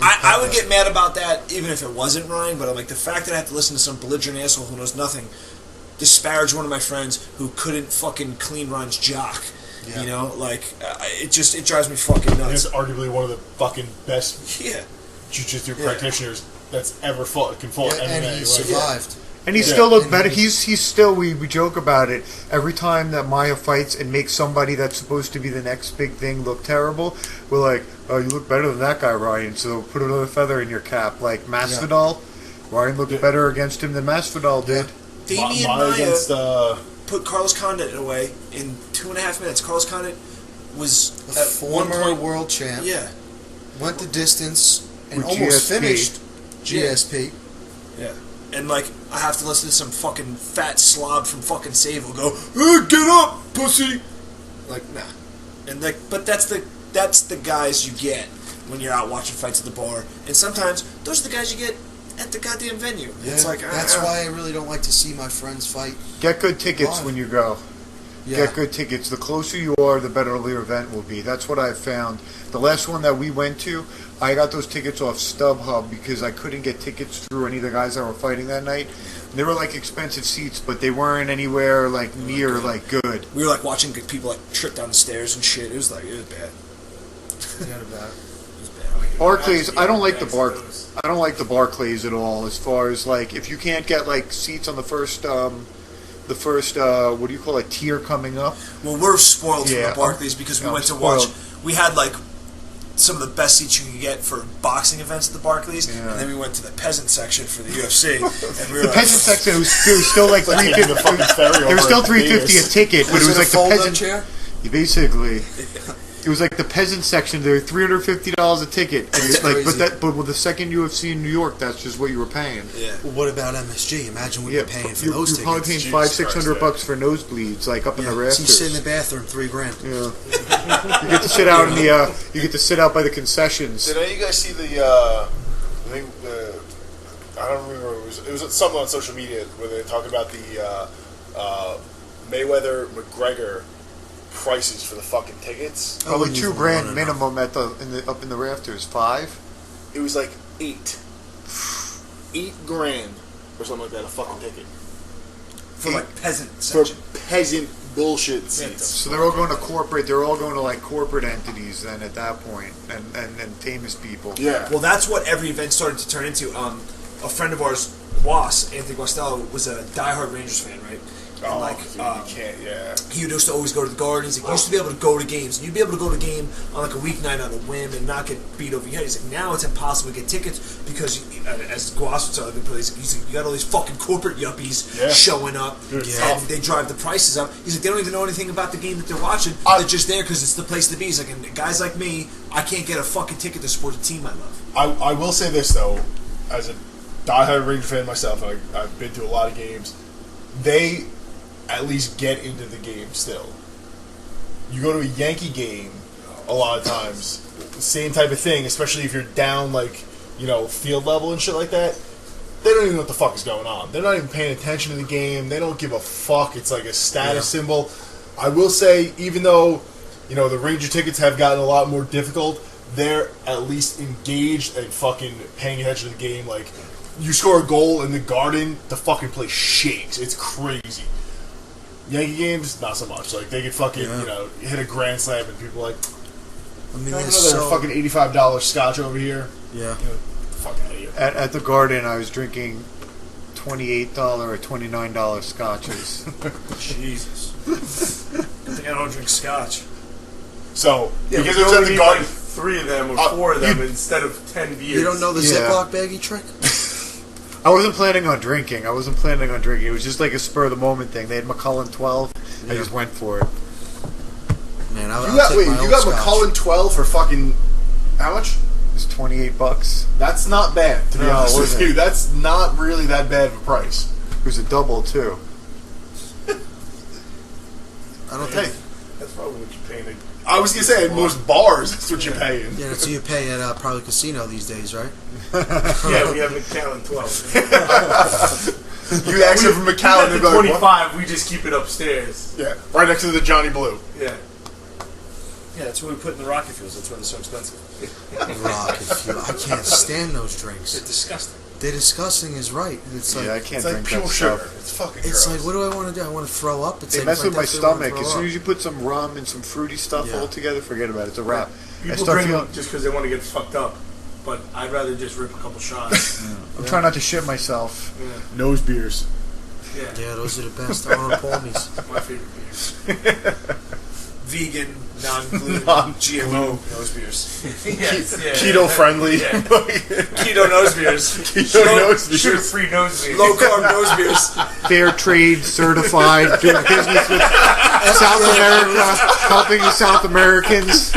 I would get mad about that even if it wasn't Ryan, but I'm like, the fact that I have to listen to some belligerent asshole who knows nothing disparage one of my friends who couldn't fucking clean Ryan's jock. Yeah. You know, like, it drives me fucking nuts. He's arguably one of the fucking best jiu-jitsu practitioners that's ever can fall MMA. And he survived. And he still looked better. He's still, we joke about it. Every time that Maya fights and makes somebody that's supposed to be the next big thing look terrible, we're like, oh, you look better than that guy, Ryan, so put another feather in your cap. Like Masvidal, Ryan looked better against him than Masvidal did. Damian Maya against, put Carlos Condit away in 2.5 minutes. Carlos Condit was a former world champ. Yeah. Went the distance and with almost GSP. Finished GSP. Yeah. And, like, I have to listen to some fucking fat slob from fucking Save will go, hey, get up, pussy! Like, nah. And, like, but that's the guys you get when you're out watching fights at the bar. And sometimes, those are the guys you get at the goddamn venue. Yeah, it's like, that's why I really don't like to see my friends fight. Get good tickets when you go. Yeah. Get good tickets. The closer you are, the better the event will be. That's what I've found. The last one that we went to, I got those tickets off StubHub because I couldn't get tickets through any of the guys that were fighting that night. They were like expensive seats, but they weren't anywhere like near like good. We were like watching people like trip down the stairs and shit. It was bad. Barclays, I don't like the Barclays at all. As far as like, if you can't get like seats on the first what do you call it, tier coming up. Well, we're spoiled from the Barclays because we went to watch. We had like some of the best seats you could get for boxing events at the Barclays, and then we went to the peasant section for the UFC. And we were the peasant section was still like $350. There was still $350 a ticket, but it was like the peasant chair. Basically. It was like the peasant section. They're $350 a ticket. And it's like, but with the second UFC in New York, that's just what you were paying. Yeah. Well, what about MSG? Imagine what you're paying for those tickets. You're probably paying $500-$600 for nosebleeds, like up in the rafters. So you sit in the bathroom, $3,000. Yeah. You get to sit out in the. You get to sit out by the concessions. Did any of you guys see the? I don't remember. It was something on social media where they talked about the Mayweather McGregor prices for the fucking tickets. Probably $2,000 minimum up in the rafters. 5. It was like $8,000 or something like that. A fucking ticket for like peasant section. For peasant bullshit seats. So they're all going to corporate. They're all going to like corporate entities then at that point, and famous people. Yeah. Well, that's what every event started to turn into. A friend of ours, Anthony Guastello, was a diehard Rangers fan, right? And he used to always go to the Garden. He's like, you used to be able to go to games. And you'd be able to go to a game on like a weeknight on a whim and not get beat over your head. He's like, now it's impossible to get tickets because, as Guas would tell everybody, he's like, you got all these fucking corporate yuppies showing up and they drive the prices up. He's like, they don't even know anything about the game that they're watching. They're just there because it's the place to be. He's like, and guys like me, I can't get a fucking ticket to support the team I love. I will say this, though, as a diehard Ranger fan myself, I've been to a lot of games. They at least get into the game still. You go to a Yankee game a lot of times, same type of thing, especially if you're down like, field level and shit like that. They don't even know what the fuck is going on. They're not even paying attention to the game. They don't give a fuck. It's like a status symbol. I will say, even though, the Ranger tickets have gotten a lot more difficult, they're at least engaged and fucking paying attention to the game. Like, you score a goal in the Garden, the fucking place shakes. It's crazy. Yankee games, not so much. Like, they could fucking, hit a grand slam and people are like, another fucking $85 scotch over here. Yeah. Fuck out of here. At the Garden, I was drinking $28 or $29 scotches. Jesus. I think I don't drink scotch. So, because it was at the Garden, 3 of them or 4 of them instead of 10 beers. You don't know the Ziploc baggie trick? I wasn't planning on drinking. It was just like a spur of the moment thing. They had McCullen 12. I just went for it. Man, you got McCullen 12 for fucking how much? It's $28. That's not bad, to be honest with you. That's not really that bad of a price. It was a double too. I don't think. That's probably what you're paying. I was gonna say at most bars, that's what you're paying. Yeah, that's what you pay at probably casino these days, right? Yeah, we have McAllen 12. You ask them from McAllen, We they're got the like, 25. We just keep it upstairs. yeah, right next to the Johnny Blue. Yeah. Yeah, that's where we put in the rocket fuels. That's why they're so expensive. Rocket fuel. I can't stand those drinks. They're disgusting. They're disgusting is right. It's like, Yeah, I can't It's like drink pure that sugar. stuff. It's fucking it's gross. like, what do I want to do? I want to throw up. It's They like, mess I with my definitely wanna stomach. throw As soon up. as you put some rum and some fruity stuff Yeah. all together, forget about it. It's a wrap. I People start drink feeling. them just because they want to get fucked up. But I'd rather just rip a couple shots. I'm trying not to shit myself. Nose beers. Yeah. Yeah, those are the best. Arnold Palmies. My favorite beer. Vegan, non-gluten, GMO nose beers. Yes, yeah. Keto friendly. Yeah. Keto nose beers. Keto nose beers. Sugar-free nose beer. Low carb nose beers. Fair trade certified, doing business with South America, helping the South Americans,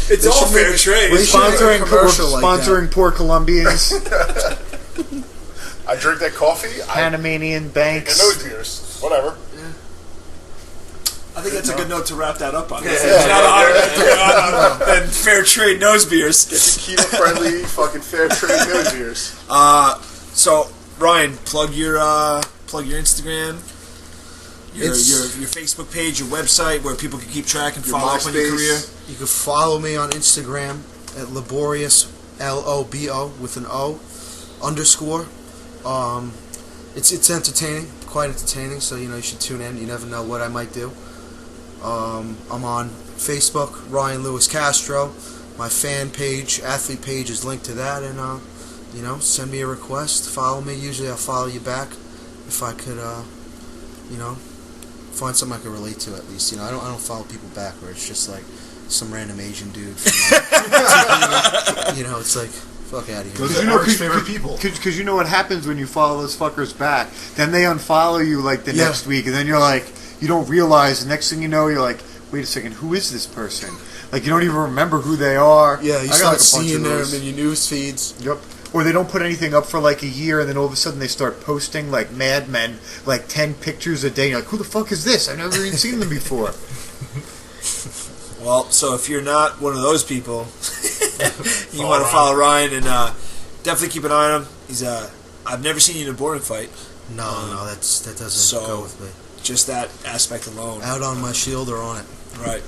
It's all fair trade. we should make a sponsoring commercial like sponsoring poor Colombians, I drink that coffee. Panamanian And banks. nose beers. Whatever. I think that's a good note to wrap that up on. Yeah. There's not a higher note than fair trade nose beers. Get the keto friendly, fucking fair trade nose beers. So Ryan, plug your Instagram, your Facebook page, your website, where people can keep track and Your follow up on your MySpace. career. You can follow me on Instagram at laborious, LOBO with an O _. It's entertaining, quite entertaining. So you should tune in. You never know what I might do. I'm on Facebook, Ryan Lewis Castro. My fan page, athlete page, is linked to that, and send me a request. Follow me. Usually I'll follow you back if I could, find something I can relate to at least. I don't follow people back where it's just like some random Asian dude. From, it's like fuck out of here. Those are Eric's favorite people. Because you know what happens when you follow those fuckers back. Then they unfollow you like the next week, and then you're like, you don't realize. The next thing you know, you're like, wait a second, who is this person? Like you don't even remember who they are. Yeah, you I got, start like, a bunch seeing of them those. in your news feeds. Yep. Or they don't put anything up for like a year, and then all of a sudden they start posting like madmen, like 10 pictures a day. And you're like, who the fuck is this? I've never even seen them before. Well, so if you're not one of those people, you want to follow Ryan and definitely keep an eye on him. He's I've never seen you in a boring fight. No, that doesn't So- go with me. Just that aspect alone. Out on my shield or on it. Right.